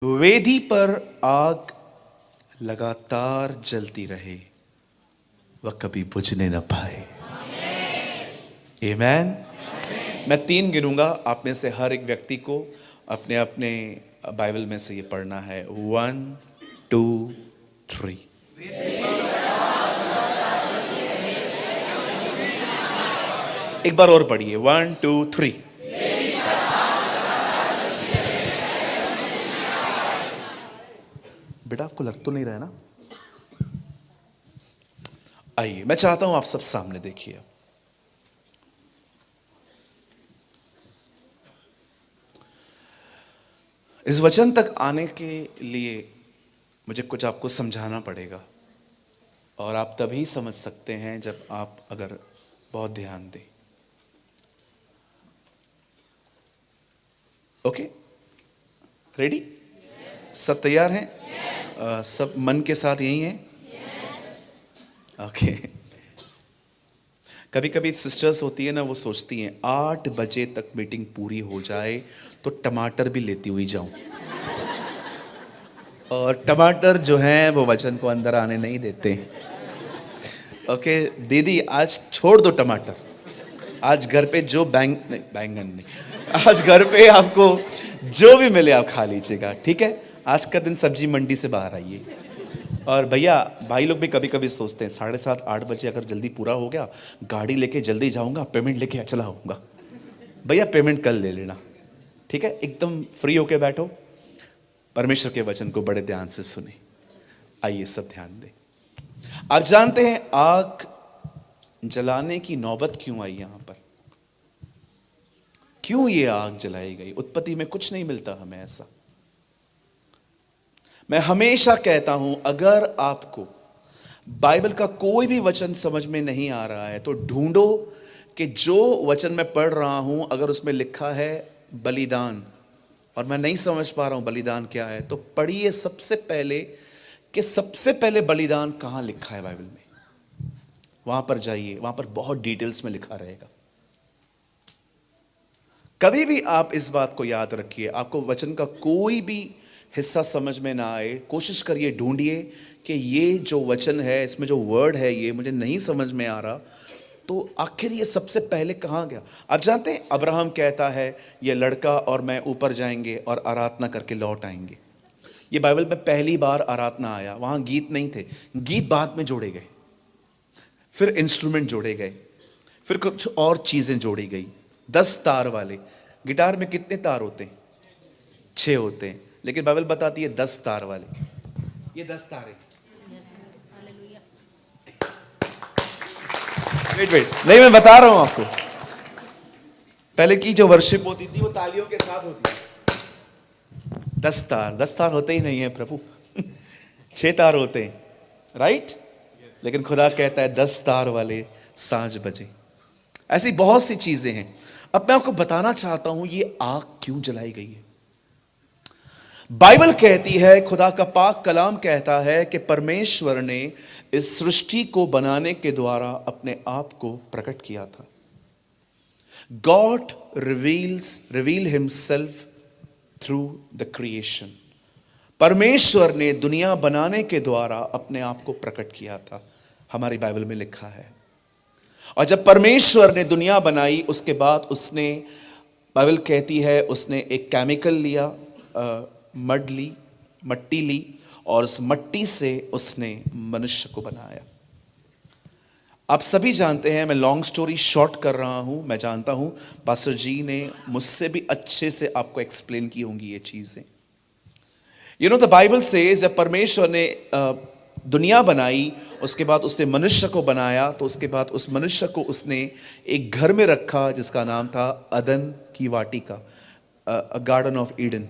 वेदी पर आग लगातार जलती रहे, वह कभी बुझने न पाए। आमेन। मैं 3 गिनूंगा, आप में से हर एक व्यक्ति को अपने अपने बाइबल में से ये पढ़ना है। 1 2 3। एक बार और पढ़िए। 1 2 3। बेटा आपको लग तो नहीं रहा है ना? आइए, मैं चाहता हूं आप सब सामने देखिए। इस वचन तक आने के लिए मुझे कुछ आपको समझाना पड़ेगा, और आप तभी समझ सकते हैं जब आप अगर बहुत ध्यान दें। Okay, ready? सब तैयार हैं? सब मन के साथ यही हैं? ओके। कभी कभी सिस्टर्स होती है ना, वो सोचती हैं 8 बजे तक मीटिंग पूरी हो जाए तो टमाटर भी लेती हुई जाऊं, और टमाटर जो हैं वो वचन को अंदर आने नहीं देते। ओके दीदी, आज छोड़ दो टमाटर, आज घर पे जो बैंगन नहीं, आज घर पे आपको जो भी मिले आप खा लीजिएगा, ठीक है? आज का दिन सब्जी मंडी से बाहर आइए। और भैया, भाई लोग भी कभी कभी सोचते हैं 7:30 8 बजे अगर जल्दी पूरा हो गया, गाड़ी लेके जल्दी जाऊंगा, पेमेंट लेके चला आऊंगा। भैया पेमेंट कल ले लेना, ठीक है? एकदम फ्री होके बैठो, परमेश्वर के वचन को बड़े ध्यान से सुने। आइए सब ध्यान दें। आप जानते हैं आग जलाने की नौबत क्यों आई यहां पर? क्यों ये आग जलाई गई? उत्पत्ति में कुछ नहीं मिलता हमें ऐसा। मैं हमेशा कहता हूं, अगर आपको बाइबल का कोई भी वचन समझ में नहीं आ रहा है तो ढूंढो कि जो वचन मैं पढ़ रहा हूं, अगर उसमें लिखा है बलिदान और मैं नहीं समझ पा रहा हूं बलिदान क्या है, तो पढ़िए सबसे पहले कि सबसे पहले बलिदान कहां लिखा है बाइबल में। वहां पर जाइए, वहां पर बहुत डिटेल्स में लिखा रहेगा। कभी भी आप इस बात को याद रखिए, आपको वचन का कोई भी हिस्सा समझ में ना आए, कोशिश करिए, ढूंढिए कि ये जो वचन है, इसमें जो वर्ड है, ये मुझे नहीं समझ में आ रहा, तो आखिर ये सबसे पहले कहाँ गया? आप जानते हैं अब्राहम कहता है ये लड़का और मैं ऊपर जाएंगे और आराधना करके लौट आएंगे। ये बाइबल में पहली बार आराधना आया, वहाँ गीत नहीं थे, गीत बाद में जोड़े गए, फिर इंस्ट्रूमेंट जोड़े गए, फिर कुछ और चीज़ें जोड़ी गई। 10 तार वाले गिटार में कितने तार होते हैं? 6 होते हैं, लेकिन बाइबल बताती है 10 तार वाले। ये 10 तारे। वेट, नहीं, मैं बता रहा हूं आपको। पहले की जो वर्शिप होती थी वो तालियों के साथ होती थी। 10 तार होते ही नहीं है प्रभु। 6 तार होते हैं, राइट? लेकिन खुदा कहता है 10 तार वाले सांझ बजे। ऐसी बहुत सी चीजें हैं। अब मैं आपको बताना चाहता हूं ये आग क्यों जलाई गई है। बाइबल कहती है, खुदा का पाक कलाम कहता है कि परमेश्वर ने इस सृष्टि को बनाने के द्वारा अपने आप को प्रकट किया था। God reveal himself through the creation. परमेश्वर ने दुनिया बनाने के द्वारा अपने आप को प्रकट किया था, हमारी बाइबल में लिखा है। और जब परमेश्वर ने दुनिया बनाई, उसके बाद उसने, बाइबल कहती है, उसने एक केमिकल लिया, मट्टी ली, और उस मट्टी से उसने मनुष्य को बनाया। आप सभी जानते हैं, मैं लॉन्ग स्टोरी शॉर्ट कर रहा हूं, मैं जानता हूं पास्टर जी ने मुझसे भी अच्छे से आपको एक्सप्लेन की होंगी ये चीजें। यू नो द बाइबल से जब परमेश्वर ने दुनिया बनाई, उसके बाद उसने मनुष्य को बनाया, तो उसके बाद उस मनुष्य को उसने एक घर में रखा जिसका नाम था अदन की वाटिका, गार्डन ऑफ ईडन।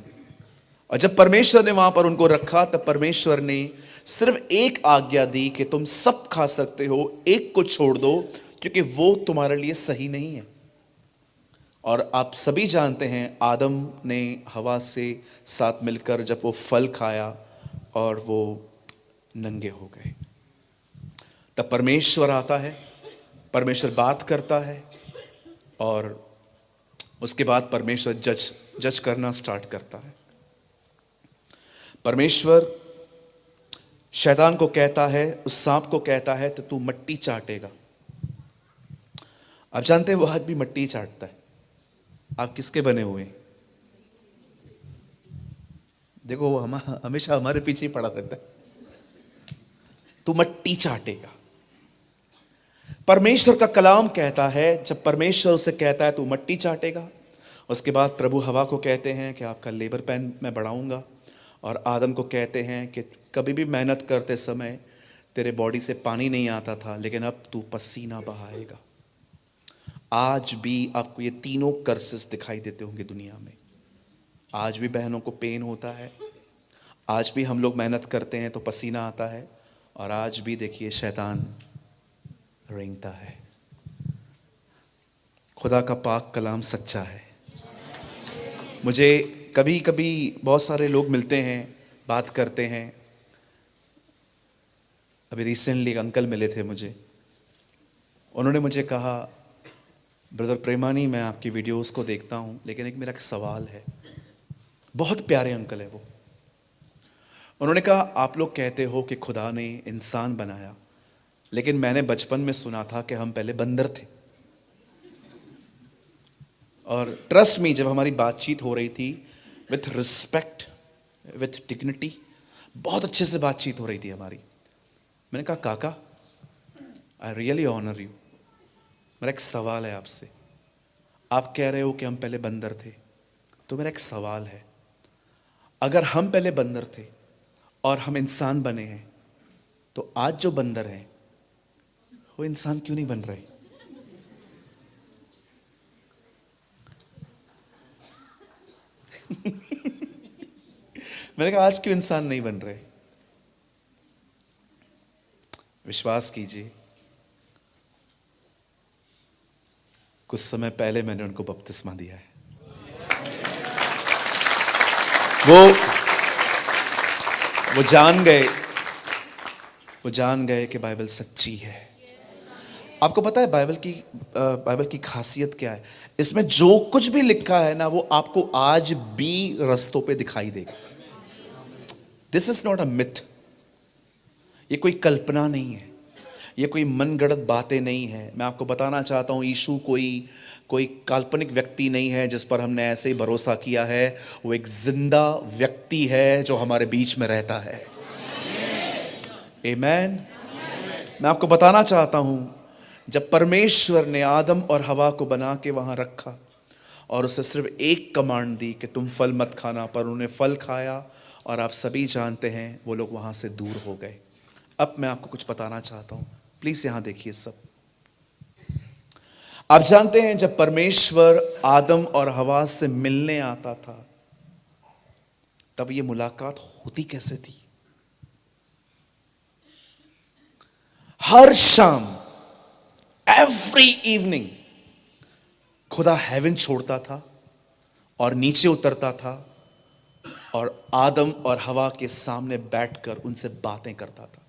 और जब परमेश्वर ने वहां पर उनको रखा, तब परमेश्वर ने सिर्फ एक आज्ञा दी कि तुम सब खा सकते हो, एक को छोड़ दो क्योंकि वो तुम्हारे लिए सही नहीं है। और आप सभी जानते हैं आदम ने हवा से साथ मिलकर जब वो फल खाया और वो नंगे हो गए, तब परमेश्वर आता है, परमेश्वर बात करता है, और उसके बाद परमेश्वर जज करना स्टार्ट करता है। परमेश्वर शैतान को कहता है, उस सांप को कहता है, तो तू मट्टी चाटेगा। आप जानते हैं वो आज भी मट्टी चाटता है। आप किसके बने हुए हैं? देखो वो हमेशा हमारे पीछे ही पड़ा रहता है। तू मट्टी चाटेगा। परमेश्वर का कलाम कहता है, जब परमेश्वर उसे कहता है तू मट्टी चाटेगा, उसके बाद प्रभु हवा को कहते हैं कि आपका लेबर पेन मैं बढ़ाऊंगा, और आदम को कहते हैं कि कभी भी मेहनत करते समय तेरे बॉडी से पानी नहीं आता था, लेकिन अब तू पसीना बहाएगा। आज भी आपको ये तीनों कर्सेस दिखाई देते होंगे दुनिया में। आज भी बहनों को पेन होता है, आज भी हम लोग मेहनत करते हैं तो पसीना आता है, और आज भी देखिए शैतान रेंगता है। खुदा का पाक कलाम सच्चा है। मुझे कभी कभी बहुत सारे लोग मिलते हैं, बात करते हैं। अभी रिसेंटली एक अंकल मिले थे मुझे, उन्होंने मुझे कहा, ब्रदर प्रेमानी मैं आपकी वीडियोस को देखता हूँ, लेकिन मेरा एक सवाल है। बहुत प्यारे अंकल है वो। उन्होंने कहा, आप लोग कहते हो कि खुदा ने इंसान बनाया, लेकिन मैंने बचपन में सुना था कि हम पहले बंदर थे। और ट्रस्ट मी, जब हमारी बातचीत हो रही थी विथ रिस्पेक्ट, विथ डिग्निटी, बहुत अच्छे से बातचीत हो रही थी हमारी। मैंने कहा, काका आई रियली ऑनर यू, मेरा एक सवाल है आपसे। आप कह रहे हो कि हम पहले बंदर थे, तो मेरा एक सवाल है, अगर हम पहले बंदर थे और हम इंसान बने हैं, तो आज जो बंदर हैं वो इंसान क्यों नहीं बन रहे? मैंने कहा, आज क्यों इंसान नहीं बन रहे? विश्वास कीजिए, कुछ समय पहले मैंने उनको बपतिस्मा दिया है। वो जान गए कि बाइबल सच्ची है। आपको पता है बाइबल की खासियत क्या है? इसमें जो कुछ भी लिखा है ना, वो आपको आज भी रस्तों पे दिखाई देगा। This is not a myth. ये कोई कल्पना नहीं है, ये कोई मनगढ़ंत बातें नहीं है। मैं आपको बताना चाहता हूं, यीशु कोई काल्पनिक व्यक्ति नहीं है जिस पर हमने ऐसे ही भरोसा किया है। वो एक जिंदा व्यक्ति है जो हमारे बीच में रहता है। आमीन। मैं आपको बताना चाहता हूं, जब परमेश्वर ने आदम और हवा को बना के वहां रखा और उसे सिर्फ एक कमांड दी कि तुम फल मत खाना, पर उन्होंने फल खाया, और आप सभी जानते हैं वो लोग वहां से दूर हो गए। अब मैं आपको कुछ बताना चाहता हूं, प्लीज यहां देखिए सब। आप जानते हैं जब परमेश्वर आदम और हवा से मिलने आता था, तब ये मुलाकात होती कैसे थी? हर शाम, एवरी इवनिंग, खुदा हेवन छोड़ता था और नीचे उतरता था और आदम और हवा के सामने बैठकर उनसे बातें करता था।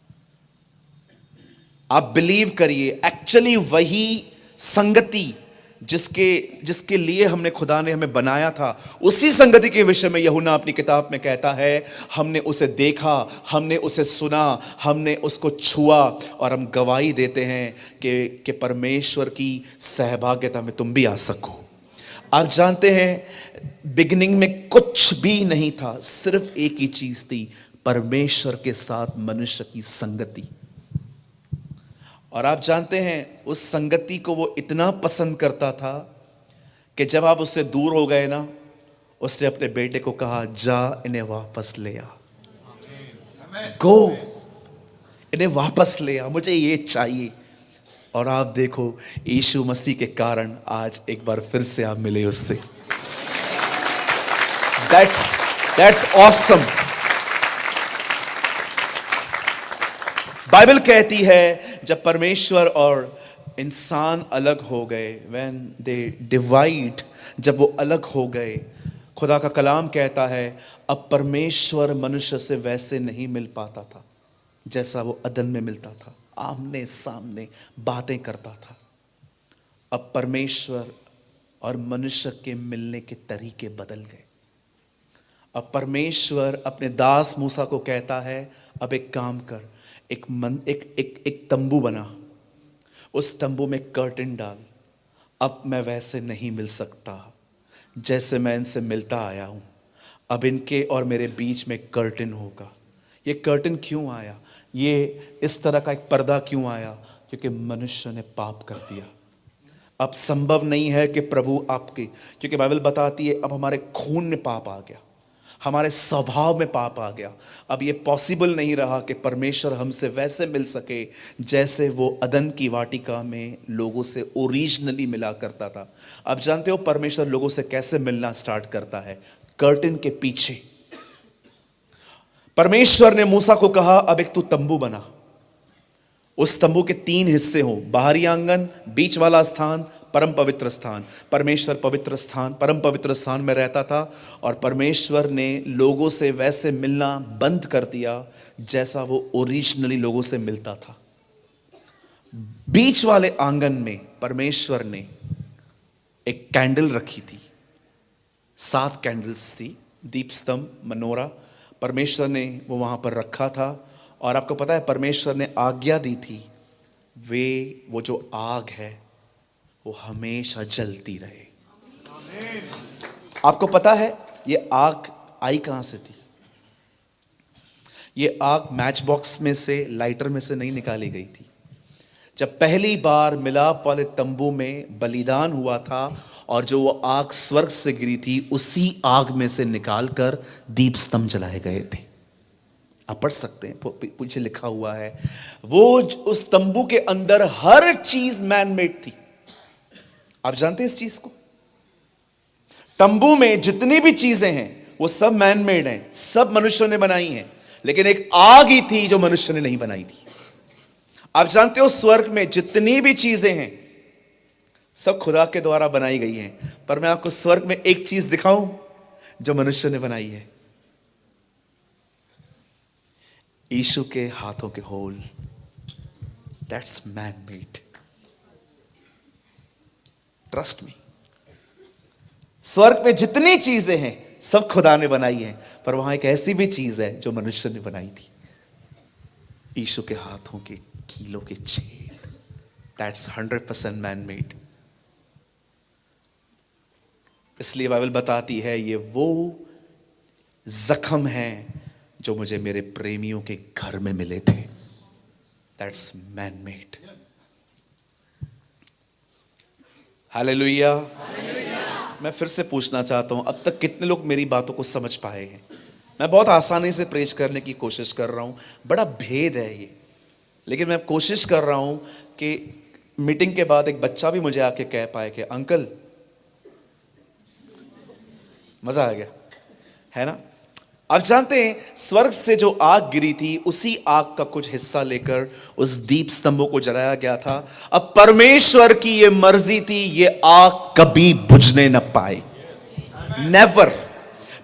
आप बिलीव करिए, एक्चुअली वही संगति जिसके लिए खुदा ने हमें बनाया था, उसी संगति के विषय में यूहन्ना अपनी किताब में कहता है, हमने उसे देखा, हमने उसे सुना, हमने उसको छुआ, और हम गवाही देते हैं कि परमेश्वर की सहभागिता में तुम भी आ सको। आप जानते हैं बिगिनिंग में कुछ भी नहीं था, सिर्फ एक ही चीज थी, परमेश्वर के साथ मनुष्य की संगति। और आप जानते हैं उस संगति को वो इतना पसंद करता था कि जब आप उससे दूर हो गए ना, उसने अपने बेटे को कहा, जा इन्हें वापस ले आ, गो, इन्हें वापस ले आ, मुझे ये चाहिए। और आप देखो, यीशु मसीह के कारण आज एक बार फिर से आप मिले उससे। That's awesome. बाइबल कहती है जब परमेश्वर और इंसान अलग हो गए, when they divide, जब वो अलग हो गए, खुदा का कलाम कहता है अब परमेश्वर मनुष्य से वैसे नहीं मिल पाता था जैसा वो अदन में मिलता था, आमने सामने बातें करता था। अब परमेश्वर और मनुष्य के मिलने के तरीके बदल गए। अब परमेश्वर अपने दास मूसा को कहता है, अब एक काम कर, एक तंबू बना, उस तंबू में कर्टन डाल। अब मैं वैसे नहीं मिल सकता जैसे मैं इनसे मिलता आया हूं। अब इनके और मेरे बीच में कर्टन होगा। ये कर्टन क्यों आया? ये इस तरह का एक पर्दा क्यों आया? क्योंकि मनुष्य ने पाप कर दिया। अब संभव नहीं है कि प्रभु आपके, क्योंकि बाइबल बताती है अब हमारे खून में पाप आ गया, हमारे स्वभाव में पाप आ गया। अब ये पॉसिबल नहीं रहा कि परमेश्वर हमसे वैसे मिल सके जैसे वो अदन की वाटिका में लोगों से ओरिजिनली मिला करता था। अब जानते हो परमेश्वर लोगों से कैसे मिलना स्टार्ट करता है? कर्टन के पीछे। परमेश्वर ने मूसा को कहा, अब एक तू तंबू बना। उस तंबू के 3 हिस्से हो, बाहरी आंगन, बीच वाला स्थान, परम पवित्र स्थान। परमेश्वर पवित्र स्थान, परम पवित्र स्थान में रहता था और परमेश्वर ने लोगों से वैसे मिलना बंद कर दिया जैसा वो ओरिजिनली लोगों से मिलता था। बीच वाले आंगन में परमेश्वर ने एक कैंडल रखी थी, 7 कैंडल्स थी, दीप स्तंभ, मनोरा। परमेश्वर ने वो वहां पर रखा था और आपको पता है परमेश्वर ने आज्ञा दी थी वो जो आग है वो हमेशा जलती रहे। आपको पता है ये आग आई कहां से थी? ये आग मैच बॉक्स में से, लाइटर में से नहीं निकाली गई थी। जब पहली बार मिलाप वाले तंबू में बलिदान हुआ था और जो वो आग स्वर्ग से गिरी थी, उसी आग में से निकालकर दीप स्तंभ जलाए गए थे। आप पढ़ सकते हैं, पीछे लिखा हुआ है। वो उस तंबू के अंदर हर चीज मैनमेड थी। आप जानते हैं इस चीज को? तंबू में जितनी भी चीजें हैं वो सब मैनमेड हैं, सब मनुष्य ने बनाई हैं, लेकिन एक आग ही थी जो मनुष्य ने नहीं बनाई थी। आप जानते हो स्वर्ग में जितनी भी चीजें हैं सब खुदा के द्वारा बनाई गई हैं, पर मैं आपको स्वर्ग में एक चीज दिखाऊं जो मनुष्य ने बनाई है। यीशु के हाथों के hole, that's man made. Trust me, स्वर्ग में जितनी चीजें हैं सब खुदा ने बनाई हैं, पर वहां एक ऐसी भी चीज है जो मनुष्य ने बनाई थी, यीशु के हाथों के कीलों के छेद। That's 100% man made. इसलिए बाइबल बताती है ये वो जख्म है जो मुझे मेरे प्रेमियों के घर में मिले थे। That's man made. हालेलुया। मैं फिर से पूछना चाहता हूं, अब तक कितने लोग मेरी बातों को समझ पाए हैं? मैं बहुत आसानी से प्रेच करने की कोशिश कर रहा हूं, बड़ा भेद है ये, लेकिन मैं कोशिश कर रहा हूं कि मीटिंग के बाद एक बच्चा भी मुझे आके कह पाए कि अंकल, मजा आ गया, है ना? आप जानते हैं स्वर्ग से जो आग गिरी थी उसी आग का कुछ हिस्सा लेकर उस दीप स्तंभों को जलाया गया था। अब परमेश्वर की ये मर्जी थी ये आग कभी बुझने न पाए, नेवर।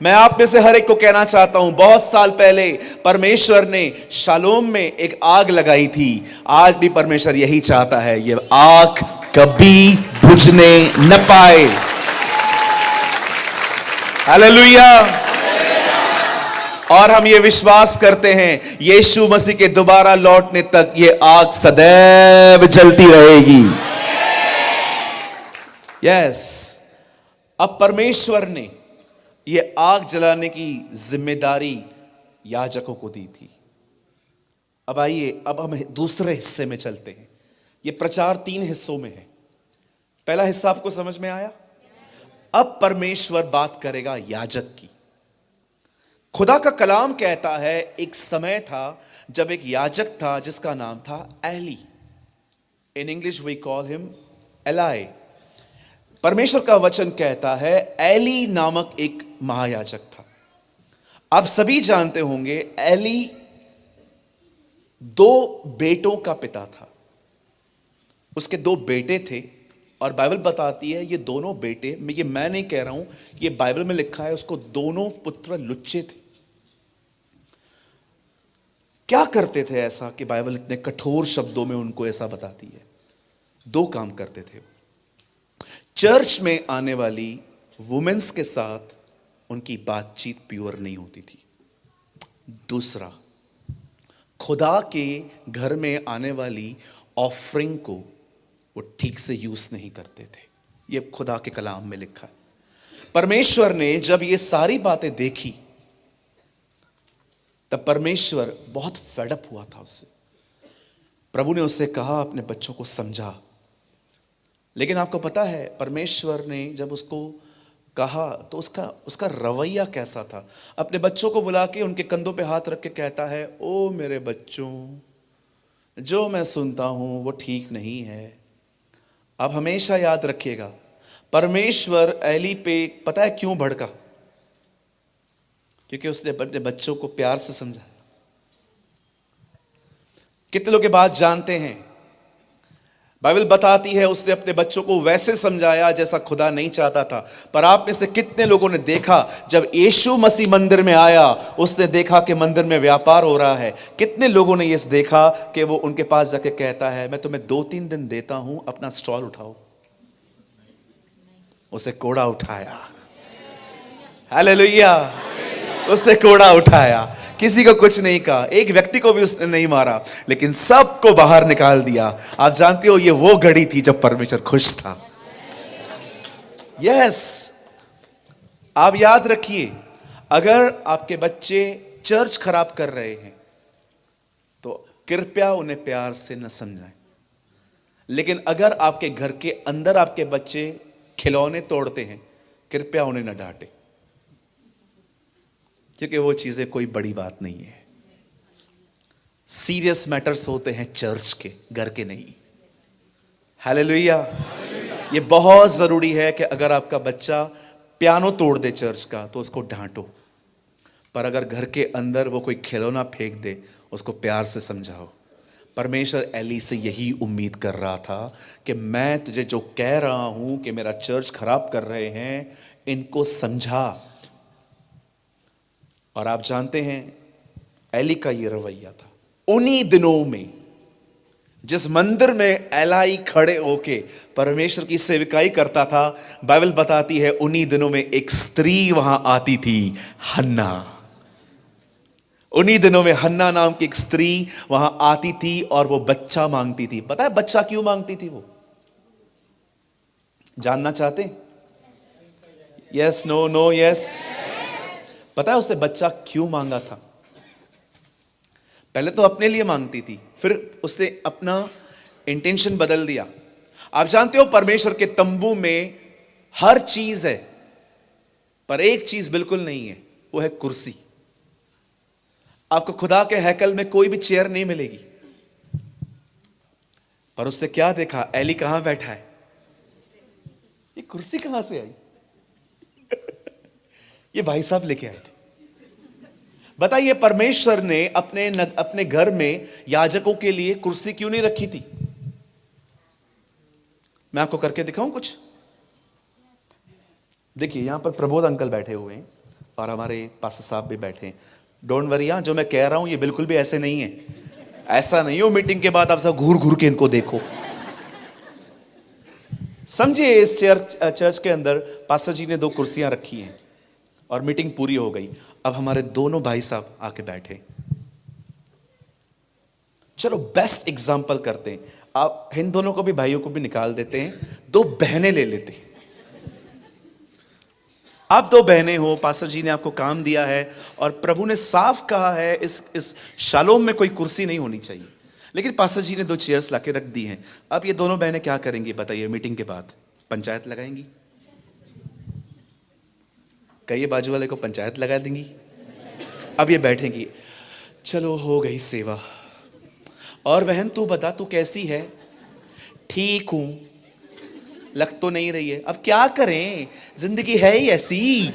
मैं आप में से हर एक को कहना चाहता हूं, बहुत साल पहले परमेश्वर ने शालोम में एक आग लगाई थी, आज भी परमेश्वर यही चाहता है, ये आग कभी बुझने न पाए। हालेलुया। और हम ये विश्वास करते हैं यीशु मसीह के दोबारा लौटने तक ये आग सदैव जलती रहेगी। यस। अब परमेश्वर ने ये आग जलाने की जिम्मेदारी याजकों को दी थी। अब आइए, अब हम दूसरे हिस्से में चलते हैं। ये प्रचार 3 हिस्सों में है। पहला हिस्सा आपको समझ में आया? अब परमेश्वर बात करेगा याजक की। खुदा का कलाम कहता है एक समय था जब एक याजक था जिसका नाम था Eli. In English we call him Eli. परमेश्वर का वचन कहता है एली नामक एक महायाजक था। आप सभी जानते होंगे एली 2 बेटों का पिता था। उसके 2 बेटे थे और बाइबल बताती है ये दोनों बेटे, ये मैं नहीं कह रहा हूं, ये बाइबल में लिखा है, उसको दोनों पुत्र लुच्चे थे। क्या करते थे ऐसा कि बाइबल इतने कठोर शब्दों में उनको ऐसा बताती है? 2 काम करते थे। चर्च में आने वाली वुमेन्स के साथ उनकी बातचीत प्योर नहीं होती थी। दूसरा, खुदा के घर में आने वाली ऑफरिंग को वो ठीक से यूज नहीं करते थे। ये खुदा के कलाम में लिखा है। परमेश्वर ने जब ये सारी बातें देखी तब परमेश्वर बहुत फेडअप हुआ था उससे। प्रभु ने उससे कहा अपने बच्चों को समझा। लेकिन आपको पता है परमेश्वर ने जब उसको कहा तो उसका रवैया कैसा था। अपने बच्चों को बुला के उनके कंधों पे हाथ रख के कहता है, ओ मेरे बच्चों, जो मैं सुनता हूं वो ठीक नहीं है। अब हमेशा याद रखिएगा, परमेश्वर एली पे पता है क्यों भड़का? क्योंकि उसने अपने बच्चों को प्यार से समझाया। कितने लोग ये बात जानते हैं? बाइबल बताती है उसने अपने बच्चों को वैसे समझाया जैसा खुदा नहीं चाहता था। पर आप में से कितने लोगों ने देखा जब यीशु मसीह मंदिर में आया, उसने देखा कि मंदिर में व्यापार हो रहा है। कितने लोगों ने ये देखा कि वो उनके पास जाके कहता है, मैं तुम्हें 2-3 दिन देता हूं, अपना स्टॉल उठाओ। उसे कोड़ा उठाया। हालेलुया। उसने कोड़ा उठाया, किसी को कुछ नहीं कहा, एक व्यक्ति को भी उसने नहीं मारा, लेकिन सबको बाहर निकाल दिया। आप जानते हो ये वो घड़ी थी जब परमेश्वर खुश था। यस, आप याद रखिए, अगर आपके बच्चे चर्च खराब कर रहे हैं तो कृपया उन्हें प्यार से न समझाएं। लेकिन अगर आपके घर के अंदर आपके बच्चे खिलौने तोड़ते हैं, कृपया उन्हें न डांटे, क्योंकि वो चीजें कोई बड़ी बात नहीं है। सीरियस मैटर्स होते हैं चर्च के, घर के नहीं। हालेलुया। ये बहुत जरूरी है कि अगर आपका बच्चा पियानो तोड़ दे चर्च का तो उसको डांटो, पर अगर घर के अंदर वो कोई खिलौना फेंक दे उसको प्यार से समझाओ। परमेश्वर एली से यही उम्मीद कर रहा था कि मैं तुझे जो कह रहा हूं कि मेरा चर्च खराब कर रहे हैं, इनको समझा। और आप जानते हैं एली का ये रवैया था। उन्हीं दिनों में जिस मंदिर में एलाई खड़े होके परमेश्वर की सेविकाई करता था, बाइबल बताती है उन्हीं दिनों में एक स्त्री वहां आती थी, हन्ना। उन्हीं दिनों में हन्ना नाम की एक स्त्री वहां आती थी और वो बच्चा मांगती थी। पता है बच्चा क्यों मांगती थी? वो जानना चाहते? Yes, no, no, yes. पता है उसने बच्चा क्यों मांगा था? पहले तो अपने लिए मांगती थी, फिर उसने अपना इंटेंशन बदल दिया। आप जानते हो परमेश्वर के तंबू में हर चीज है, पर एक चीज बिल्कुल नहीं है, वो है कुर्सी। आपको खुदा के हैकल में कोई भी चेयर नहीं मिलेगी। पर उसने क्या देखा? एली कहां बैठा है, ये कुर्सी कहां से आई? ये भाई साहब लेके आए थे। बताइए परमेश्वर ने अपने घर में याजकों के लिए कुर्सी क्यों नहीं रखी थी? मैं आपको करके दिखाऊं कुछ? देखिए यहां पर प्रबोध अंकल बैठे हुए हैं और हमारे पास्टर साहब भी बैठे हैं। डोंट वरी, जो मैं कह रहा हूं ये बिल्कुल भी ऐसे नहीं है। ऐसा नहीं हो मीटिंग के बाद आप सब घूर घूर के इनको देखो। समझिए इस चर्च के अंदर पास्टर जी ने 2 कुर्सियां रखी हैं और मीटिंग पूरी हो गई। अब हमारे दोनों भाई साहब आके बैठे। चलो बेस्ट एग्जांपल करते हैं। आप इन दोनों को भी, भाइयों को भी निकाल देते हैं, 2 बहनें ले लेते हैं। आप 2 बहनें हो, पास्टर जी ने आपको काम दिया है और प्रभु ने साफ कहा है इस शालोम में कोई कुर्सी नहीं होनी चाहिए, लेकिन पास्टर जी ने 2 चेयर्स लाके रख दी हैं। अब ये दोनों बहनें क्या करेंगी बताइए? मीटिंग के बाद पंचायत लगाएंगी। कहिए बाजू वाले को पंचायत लगा देंगी। अब ये बैठेंगी, चलो हो गई सेवा। और बहन तू बता, तू कैसी है? ठीक हूं, लग तो नहीं रही है। अब क्या करें, जिंदगी है ही ऐसी।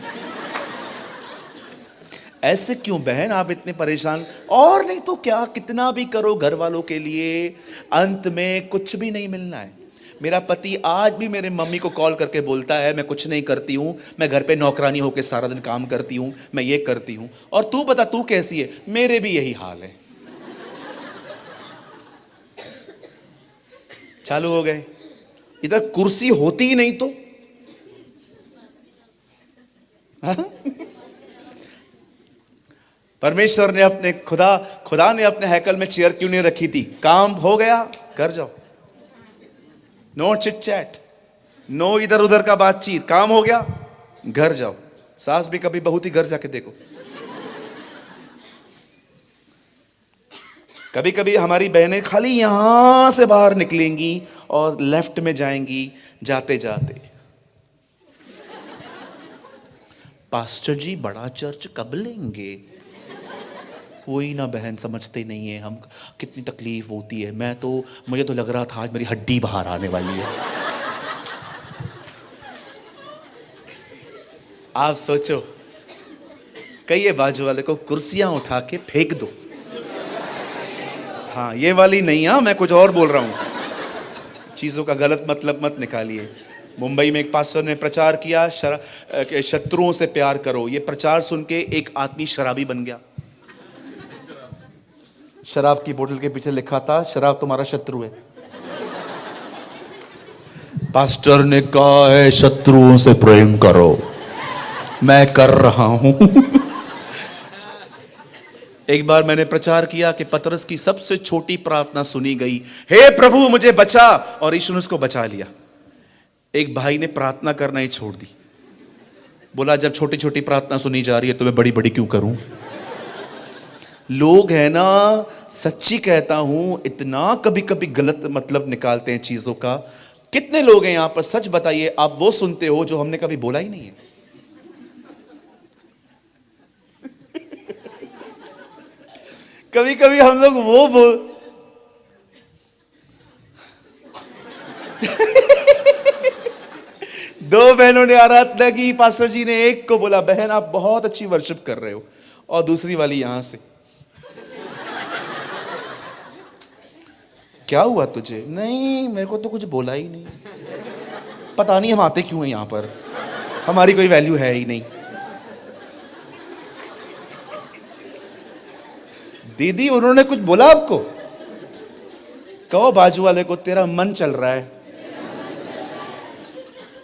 ऐसे क्यों बहन आप इतने परेशान? और नहीं तो क्या, कितना भी करो घर वालों के लिए, अंत में कुछ भी नहीं मिलना है। मेरा पति आज भी मेरे मम्मी को कॉल करके बोलता है मैं कुछ नहीं करती हूँ, मैं घर पे नौकरानी होकर सारा दिन काम करती हूँ, मैं ये करती हूँ। और तू बता तू कैसी है? मेरे भी यही हाल है। चालू हो गए। इधर कुर्सी होती ही नहीं तो परमेश्वर ने अपने खुदा ने अपने हैकल में चेयर क्यों नहीं रखी थी? काम हो गया, घर जाओ, नो चिट चैट, नो इधर उधर का बातचीत, काम हो गया, घर जाओ। सास भी कभी बहू थी, घर जाके देखो। कभी कभी हमारी बहनें खाली यहां से बाहर निकलेंगी और लेफ्ट में जाएंगी, जाते जाते, पास्टर जी बड़ा चर्च कब लेंगे? वही ना बहन, समझते नहीं है हम, कितनी तकलीफ होती है। मुझे तो लग रहा था आज मेरी हड्डी बाहर आने वाली है। आप सोचो, कहिए बाजू वाले को कुर्सियां उठा के फेंक दो। हाँ, ये वाली नहीं, हाँ मैं कुछ और बोल रहा हूं, चीजों का गलत मतलब मत निकालिए। मुंबई में एक पास्टर ने प्रचार किया, शत्रुओं से प्यार करो। ये प्रचार सुन के एक आदमी शराबी बन गया। शराब की बोतल के पीछे लिखा था, शराब तुम्हारा शत्रु है। पास्टर ने कहा है शत्रुओं से प्रेम करो, मैं कर रहा हूं। एक बार मैंने प्रचार किया कि पतरस की सबसे छोटी प्रार्थना सुनी गई, हे प्रभु मुझे बचा, और यीशु ने उसको बचा लिया। एक भाई ने प्रार्थना करना ही छोड़ दी, बोला जब छोटी छोटी प्रार्थना सुनी जा रही है तो मैं बड़ी बड़ी क्यों करूं? लोग है ना, सच्ची कहता हूं, इतना कभी कभी गलत मतलब निकालते हैं चीजों का। कितने लोग हैं यहां पर, सच बताइए, आप वो सुनते हो जो हमने कभी बोला ही नहीं है? कभी कभी हम लोग वो दो बहनों ने आराधना की, पास्टर जी ने एक को बोला बहन आप बहुत अच्छी वर्शिप कर रहे हो, और दूसरी वाली यहां से, क्या हुआ तुझे? नहीं मेरे को तो कुछ बोला ही नहीं, पता नहीं हम आते क्यों हैं यहां पर, हमारी कोई वैल्यू है ही नहीं। दीदी उन्होंने कुछ बोला आपको? कहो बाजू वाले को तेरा मन चल रहा है।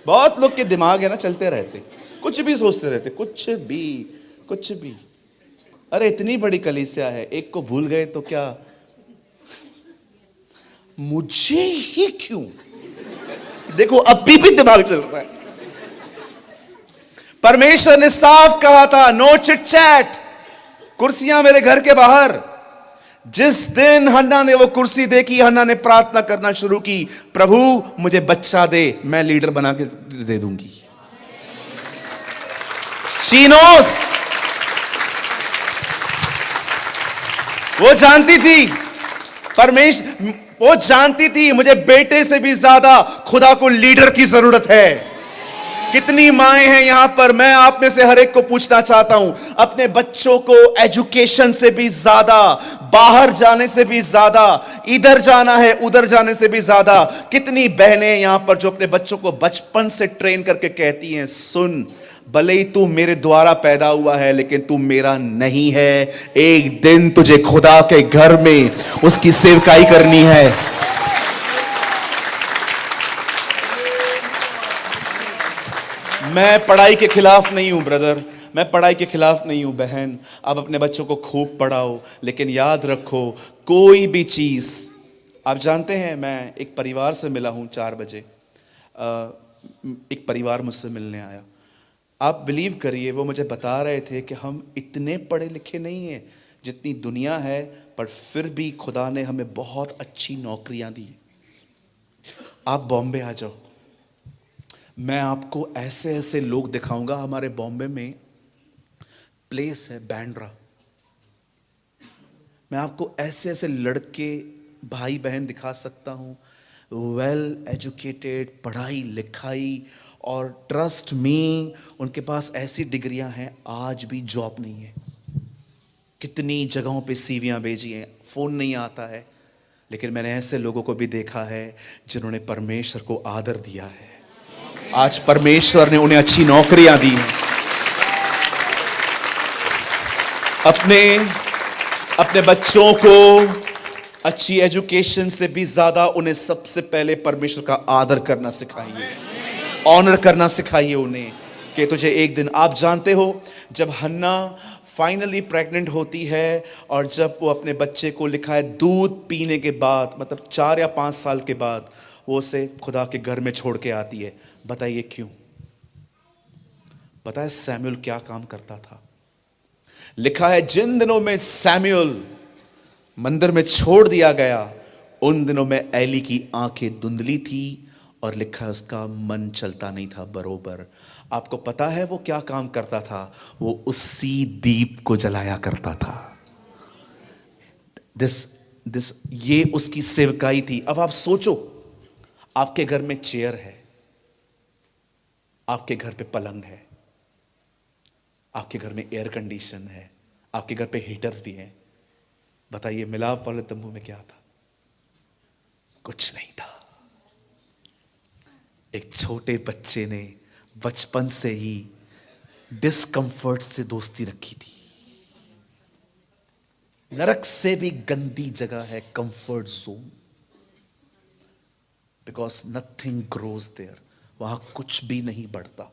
बहुत लोग के दिमाग है ना, चलते रहते, कुछ भी सोचते रहते, कुछ भी। अरे इतनी बड़ी कलीसिया है, एक को भूल गए तो क्या, मुझे ही क्यों? देखो अभी भी दिमाग चल रहा है। परमेश्वर ने साफ कहा था नो चिट चैट, कुर्सियां मेरे घर के बाहर। जिस दिन हन्ना ने वो कुर्सी देखी, हन्ना ने प्रार्थना करना शुरू की, प्रभु मुझे बच्चा दे, मैं लीडर बना के दे दूंगी। शी नोस, वो जानती थी परमेश्वर, वो जानती थी मुझे बेटे से भी ज्यादा खुदा को लीडर की जरूरत है। कितनी माएं हैं यहां पर, मैं आप में से हर एक को पूछना चाहता हूं, अपने बच्चों को एजुकेशन से भी ज्यादा, बाहर जाने से भी ज्यादा, इधर जाना है उधर जाने से भी ज्यादा, कितनी बहनें यहां पर जो अपने बच्चों को बचपन से ट्रेन करके कहती हैं, सुन भले ही तू मेरे द्वारा पैदा हुआ है लेकिन तू मेरा नहीं है, एक दिन तुझे खुदा के घर में उसकी सेवकाई करनी है। मैं पढ़ाई के खिलाफ नहीं हूं ब्रदर, मैं पढ़ाई के खिलाफ नहीं हूं बहन, आप अपने बच्चों को खूब पढ़ाओ, लेकिन याद रखो कोई भी चीज, आप जानते हैं मैं एक परिवार से मिला हूं 4 बजे, एक परिवार मुझसे मिलने आया। आप बिलीव करिए, वो मुझे बता रहे थे कि हम इतने पढ़े लिखे नहीं हैं जितनी दुनिया है, पर फिर भी खुदा ने हमें बहुत अच्छी नौकरियां दी। आप बॉम्बे आ जाओ, मैं आपको ऐसे ऐसे लोग दिखाऊंगा। हमारे बॉम्बे में प्लेस है बैंड्रा, मैं आपको ऐसे ऐसे लड़के भाई बहन दिखा सकता हूं, वेल एजुकेटेड, पढ़ाई लिखाई, और ट्रस्ट मी उनके पास ऐसी डिग्रियां हैं, आज भी जॉब नहीं है। कितनी जगहों पे सीवियां भेजी हैं, फोन नहीं आता है, लेकिन मैंने ऐसे लोगों को भी देखा है जिन्होंने परमेश्वर को आदर दिया है। आज परमेश्वर ने उन्हें अच्छी नौकरियां दी हैं। अपने बच्चों को अच्छी एजुकेशन से भी ज्यादा उन्हें सबसे पहले परमेश्वर का आदर करना सिखाइए, ऑनर करना सिखाइए उन्हें। कि तुझे एक दिन, आप जानते हो जब हन्ना फाइनली प्रेग्नेंट होती है और जब वो अपने बच्चे को, लिखा है दूध पीने के बाद, मतलब 4 या 5 साल के बाद वो उसे खुदा के घर में छोड़ के आती है। बताइए क्यों? पता है सैमुअल क्या काम करता था? लिखा है जिन दिनों में सैमुअल मंदिर में छोड़ दिया गया, उन दिनों में एली की आंखें धुंधली थी और लिखा है उसका मन चलता नहीं था बरोबर। आपको पता है वो क्या काम करता था? वो उसी दीप को जलाया करता था। दिस ये उसकी सेवकाई थी। अब आप सोचो, आपके घर में चेयर है, आपके घर पे पलंग है, आपके घर में एयर कंडीशन है, आपके घर पे हीटर भी है। बताइए मिलाप वाले तंबू में क्या था? कुछ नहीं था। एक छोटे बच्चे ने बचपन से ही डिस्कंफर्ट से दोस्ती रखी थी। नरक से भी गंदी जगह है comfort zone, because nothing grows there. वहां कुछ भी नहीं बढ़ता।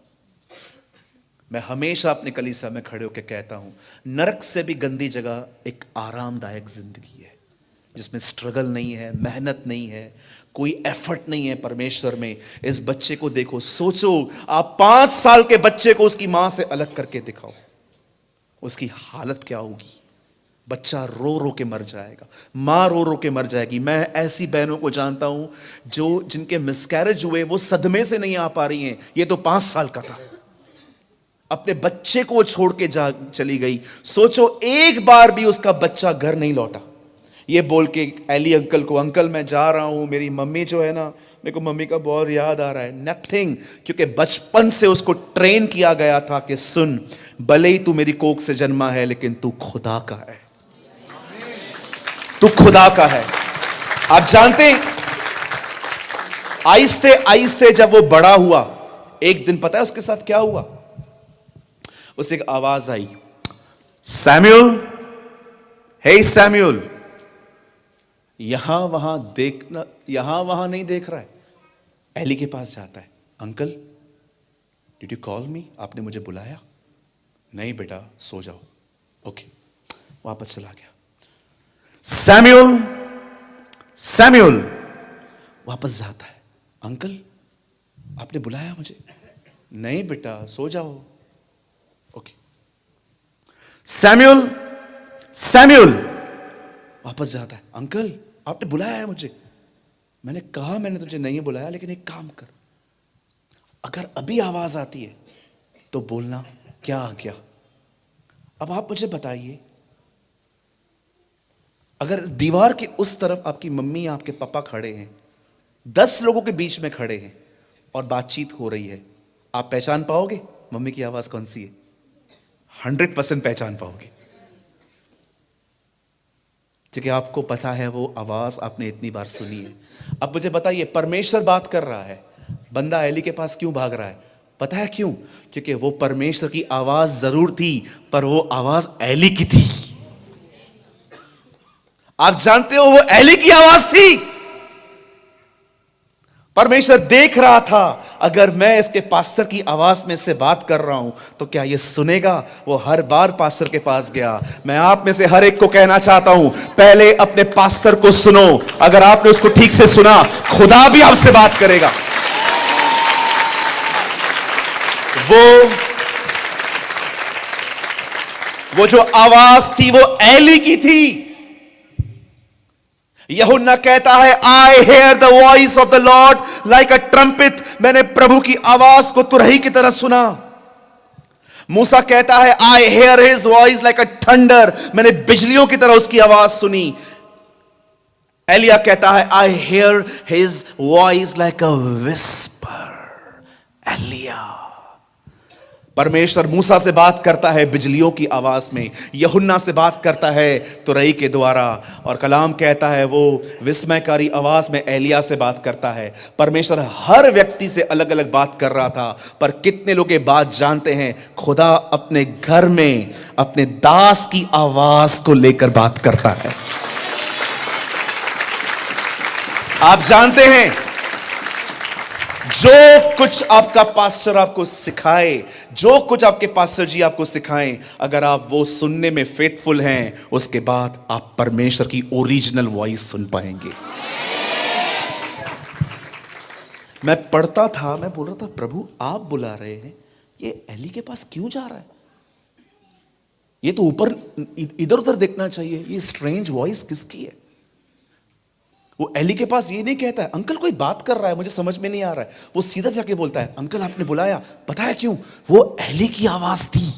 मैं हमेशा अपने कलीसिया में खड़े होकर कहता हूं, नरक से भी गंदी जगह एक आरामदायक जिंदगी है जिसमें स्ट्रगल नहीं है, मेहनत नहीं है, कोई एफर्ट नहीं है परमेश्वर में। इस बच्चे को देखो, सोचो आप 5 साल के बच्चे को उसकी मां से अलग करके दिखाओ, उसकी हालत क्या होगी? बच्चा रो रो के मर जाएगा, मां रो रो के मर जाएगी। मैं ऐसी बहनों को जानता हूं जिनके मिसकैरेज हुए, वो सदमे से नहीं आ पा रही हैं। ये तो 5 साल का था, अपने बच्चे को छोड़ के चली गई। सोचो एक बार भी उसका बच्चा घर नहीं लौटा, ये बोल के एली अंकल को, अंकल मैं जा रहा हूं, मेरी मम्मी जो है ना, मेरे को मम्मी का बहुत याद आ रहा है। नथिंग, क्योंकि बचपन से उसको ट्रेन किया गया था कि सुन, भले ही तू मेरी कोख से जन्मा है लेकिन तू खुदा का है, तू खुदा का है। आप जानते हैं आहिस्ते आहिस्ते जब वो बड़ा हुआ, एक दिन पता है उसके साथ क्या हुआ? उसे एक आवाज आई, सैमुअल, हे सैमुअल। यहां वहां देखना, यहां वहां नहीं देख रहा है, एली के पास जाता है। अंकल डिड यू कॉल मी? आपने मुझे बुलाया? नहीं बेटा, सो जाओ। ओके, वापस चला गया। सैमुअल, सैमुअल, वापस जाता है। अंकल आपने बुलाया मुझे? नहीं बेटा, सो जाओ। ओके। सैमुअल, सैमुअल, वापस जाता है। अंकल आपने बुलाया है मुझे? मैंने कहा मैंने तुझे नहीं बुलाया, लेकिन एक काम कर, अगर अभी आवाज आती है तो बोलना क्या आ गया। अब आप मुझे बताइए, अगर दीवार के उस तरफ आपकी मम्मी आपके पापा खड़े हैं, 10 लोगों के बीच में खड़े हैं और बातचीत हो रही है, आप पहचान पाओगे मम्मी की आवाज कौन सी है? 100% पहचान पाओगे, क्योंकि आपको पता है वो आवाज आपने इतनी बार सुनी है। अब मुझे बताइए, परमेश्वर बात कर रहा है, बंदा एली के पास क्यों भाग रहा है? पता है क्यों? क्योंकि वो परमेश्वर की आवाज जरूर थी, पर वो आवाज एली की थी। आप जानते हो वो एली की आवाज थी। परमेश्वर देख रहा था, अगर मैं इसके पास्टर की आवाज में से बात कर रहा हूं तो क्या ये सुनेगा? वो हर बार पास्टर के पास गया। मैं आप में से हर एक को कहना चाहता हूं, पहले अपने पास्टर को सुनो। अगर आपने उसको ठीक से सुना, खुदा भी आपसे बात करेगा। वो जो आवाज थी वो एली की थी। यूहन्ना कहता है, I hear the voice of the Lord like a trumpet. मैंने प्रभु की आवाज को तुरही की तरह सुना। मूसा कहता है, I hear his voice like a thunder. मैंने बिजलियों की तरह उसकी आवाज सुनी। एलिया कहता है, I hear his voice like a whisper. एलिया, परमेश्वर मूसा से बात करता है बिजलियों की आवाज में, यूहन्ना से बात करता है तुरही के द्वारा, और कलाम कहता है वो विस्मयकारी आवाज में एलिया से बात करता है। परमेश्वर हर व्यक्ति से अलग अलग बात कर रहा था, पर कितने लोग ये बात जानते हैं, खुदा अपने घर में अपने दास की आवाज को लेकर बात करता है। आप जानते हैं जो कुछ आपका पास्टर आपको सिखाए, जो कुछ आपके पास्टर जी आपको सिखाएं, अगर आप वो सुनने में फेथफुल हैं, उसके बाद आप परमेश्वर की ओरिजिनल वॉइस सुन पाएंगे। मैं पढ़ता था, मैं बोल रहा था प्रभु आप बुला रहे हैं, ये एली के पास क्यों जा रहा है? ये तो ऊपर इधर उधर देखना चाहिए, ये स्ट्रेंज वॉइस किसकी है? वो एली के पास ये नहीं कहता है अंकल कोई बात कर रहा है मुझे समझ में नहीं आ रहा है, वो सीधा जाके बोलता है अंकल आपने बुलाया, पता है क्यों? वो एली की आवाज थी।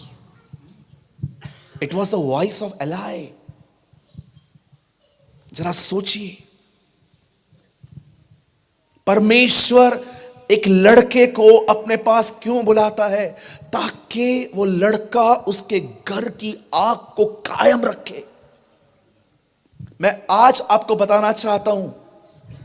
It was the voice of ally. जरा सोचिए, परमेश्वर एक लड़के को अपने पास क्यों बुलाता है? ताकि वो लड़का उसके घर की आग को कायम रखे। मैं आज आपको बताना चाहता हूं,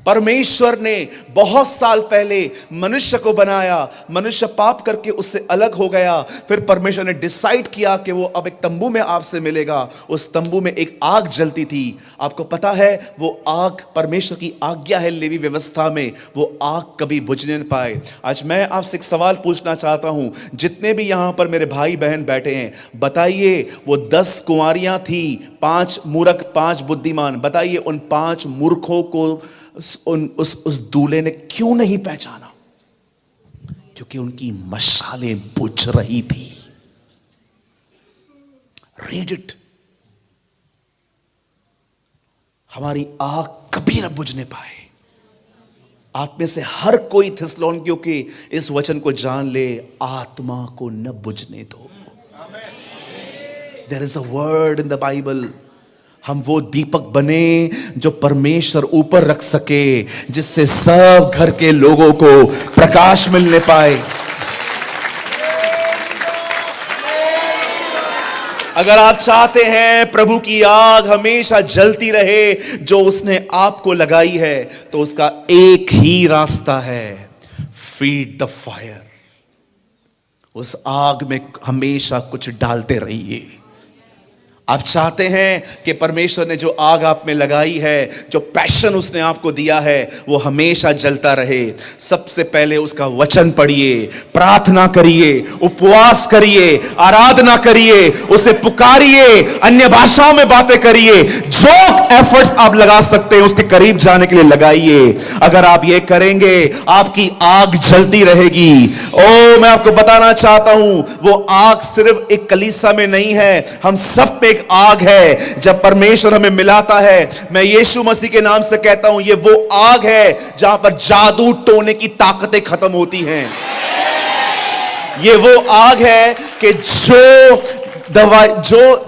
परमेश्वर ने बहुत साल पहले मनुष्य को बनाया, मनुष्य पाप करके उससे अलग हो गया, फिर परमेश्वर ने डिसाइड किया कि वो अब एक तंबू में आपसे मिलेगा। उस तंबू में एक आग जलती थी, आपको पता है वो आग परमेश्वर की आज्ञा है, लेवी व्यवस्था में वो आग कभी बुझने न पाए। आज मैं आपसे एक सवाल पूछना चाहता हूं, जितने भी यहां पर मेरे भाई बहन बैठे हैं, बताइए वो 10 कुंवारियां थी, 5 मूर्ख 5 बुद्धिमान, बताइए उन 5 मूर्खों को उस दूल्हे ने क्यों नहीं पहचाना? क्योंकि उनकी मशालें बुझ रही थी। Read it. हमारी आग कभी ना बुझने पाए। आप में से हर कोई थिस्सलुनीकियों के इस वचन को जान ले, आत्मा को न बुझने दो। There is a word in the Bible, हम वो दीपक बने जो परमेश्वर ऊपर रख सके, जिससे सब घर के लोगों को प्रकाश मिलने पाए। अगर आप चाहते हैं प्रभु की आग हमेशा जलती रहे जो उसने आपको लगाई है, तो उसका एक ही रास्ता है, फीड द फायर। उस आग में हमेशा कुछ डालते रहिए। आप चाहते हैं कि परमेश्वर ने जो आग आप में लगाई है, जो पैशन उसने आपको दिया है, वो हमेशा जलता रहे। सबसे पहले उसका वचन पढ़िए, प्रार्थना करिए, उपवास करिए, आराधना करिए, उसे पुकारिए, अन्य भाषाओं में बातें करिए। जो एफर्ट्स आप लगा सकते हैं उसके करीब जाने के लिए लगाइए। अगर आप ये करेंगे, आपकी आग जलती रहेगी। ओ मैं आपको बताना चाहता हूं, वो आग सिर्फ एक कलीसिया में नहीं है, हम सब पे आग है। जब परमेश्वर हमें मिलाता है, मैं यीशु मसीह के नाम से कहता हूं, ये वो आग है जहां पर जादू टोने की ताकतें खत्म होती हैं। ये वो आग है कि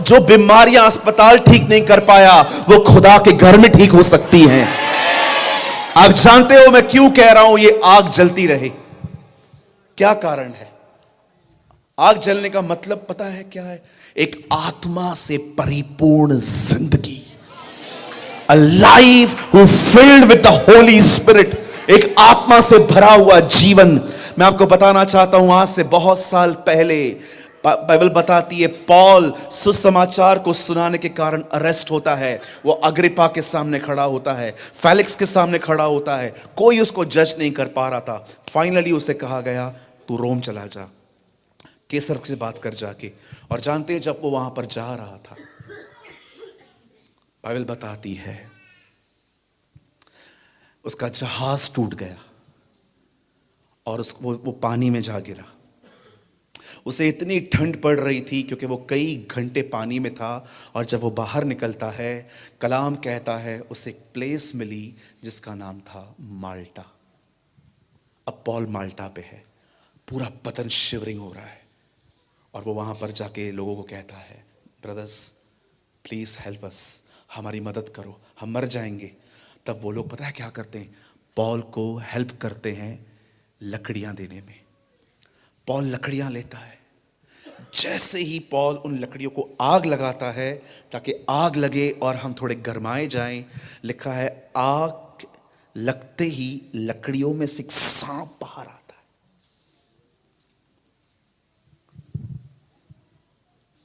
जो बीमारियां अस्पताल ठीक नहीं कर पाया, वो खुदा के घर में ठीक हो सकती हैं। आप जानते हो मैं क्यों कह रहा हूं ये आग जलती रहे? क्या कारण है? आग जलने का मतलब पता है क्या है? एक आत्मा से परिपूर्ण जिंदगी, a life who filled with the Holy Spirit, एक आत्मा से भरा हुआ जीवन। मैं आपको बताना चाहता हूं, आज से बहुत साल पहले बाइबल बताती है, पॉल सुसमाचार को सुनाने के कारण अरेस्ट होता है। वो अग्रिपा के सामने खड़ा होता है, फेलिक्स के सामने खड़ा होता है, कोई उसको जज नहीं कर पा रहा था। फाइनली उसे कहा गया तू रोम चला जा, केसर से बात कर जाके। और जानते हैं जब वो वहां पर जा रहा था, बाइबल बताती है उसका जहाज टूट गया और वो पानी में जा गिरा। उसे इतनी ठंड पड़ रही थी क्योंकि वो कई घंटे पानी में था, और जब वो बाहर निकलता है, कलाम कहता है उसे एक प्लेस मिली जिसका नाम था माल्टा। अब पॉल माल्टा पे है, पूरा बदन शिवरिंग हो रहा है, और वो वहां पर जाके लोगों को कहता है, ब्रदर्स प्लीज हेल्प अस, हमारी मदद करो, हम मर जाएंगे। तब वो लोग पता है क्या करते हैं? पॉल को हेल्प करते हैं लकड़ियां देने में। पॉल लकड़ियां लेता है, जैसे ही पॉल उन लकड़ियों को आग लगाता है ताकि आग लगे और हम थोड़े गरमाए जाएं, लिखा है आग लगते ही लकड़ियों में से एक सांप बाहर आता है।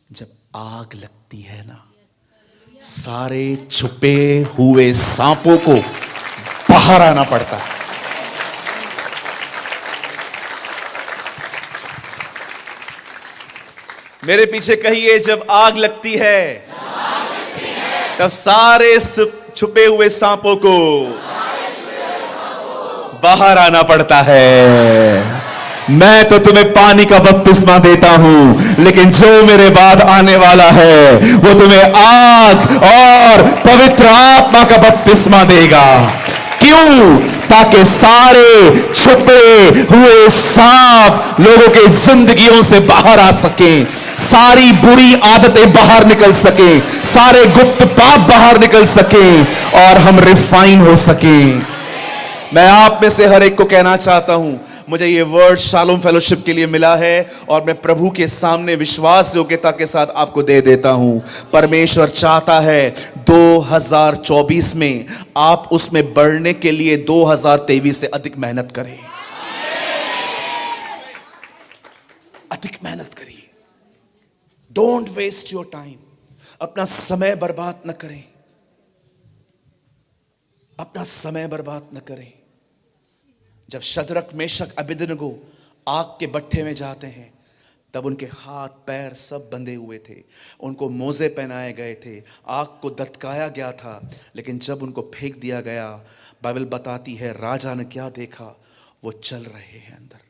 जब आग लगती है ना, सारे छुपे हुए सांपों को बाहर आना पड़ता है। मेरे पीछे कहिए, जब आग लगती है तब सारे छुपे हुए सांपों को बाहर आना पड़ता है। मैं तो तुम्हें पानी का बपतिस्मा देता हूं, लेकिन जो मेरे बाद आने वाला है वो तुम्हें आग और पवित्र आत्मा का बपतिस्मा देगा। क्यों? ताकि सारे छुपे हुए सांप लोगों के जिंदगियों से बाहर आ सकें, सारी बुरी आदतें बाहर निकल सकें, सारे गुप्त पाप बाहर निकल सकें और हम रिफाइन हो सकें। मैं आप में से हर एक को कहना चाहता हूं, मुझे ये वर्ड शालोम फेलोशिप के लिए मिला है और मैं प्रभु के सामने विश्वास योग्यता के साथ आपको दे देता हूं। परमेश्वर चाहता है 2024 में आप उसमें बढ़ने के लिए 2023 से अधिक मेहनत करें, अधिक मेहनत करिए। Don't waste your time. अपना समय बर्बाद न करें, अपना समय बर्बाद न करें। जब शद्रक, मेशक, अबेदनगो आग के भट्ठे में जाते हैं तब उनके हाथ पैर सब बंधे हुए थे, उनको मोजे पहनाए गए थे, आग को दत्काया गया था, लेकिन जब उनको फेंक दिया गया, बाइबल बताती है राजा ने क्या देखा, वो चल रहे हैं अंदर।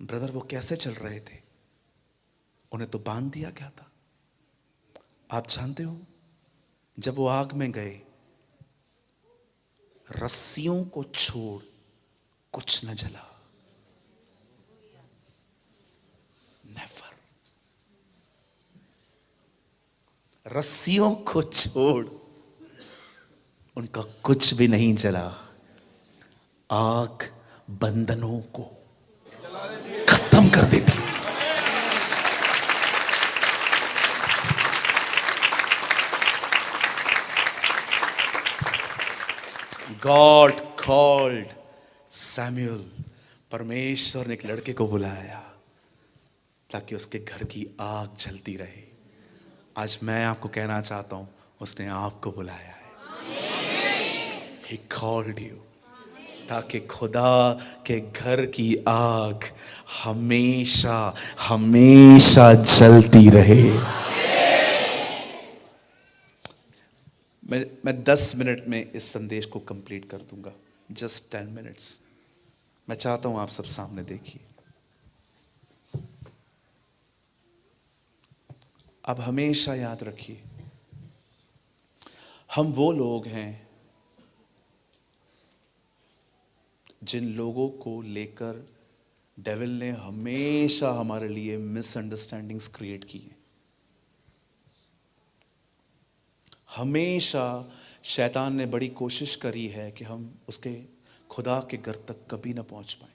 ब्रदर, वो कैसे चल रहे थे? उन्हें तो बांध दिया गया था। आप जानते हो, जब वो आग में गए, रस्सियों को छोड़ कुछ न जला। नेवर। रस्सियों को छोड़ उनका कुछ भी नहीं जला। आग बंधनों को खत्म कर देती है। God called Samuel. परमेश्वर ने एक लड़के को बुलाया ताकि उसके घर की आग जलती रहे। आज मैं आपको कहना चाहता हूं, उसने आपको बुलाया है। He called you ताकि खुदा के घर की आग हमेशा हमेशा जलती रहे। मैं 10 मिनट में इस संदेश को कंप्लीट कर दूंगा। Just 10 minutes. मैं चाहता हूं आप सब सामने देखिए। अब हमेशा याद रखिए, हम वो लोग हैं जिन लोगों को लेकर डेविल ने हमेशा हमारे लिए मिसअंडरस्टैंडिंग्स क्रिएट की है। हमेशा शैतान ने बड़ी कोशिश करी है कि हम उसके खुदा के घर तक कभी ना पहुंच पाए।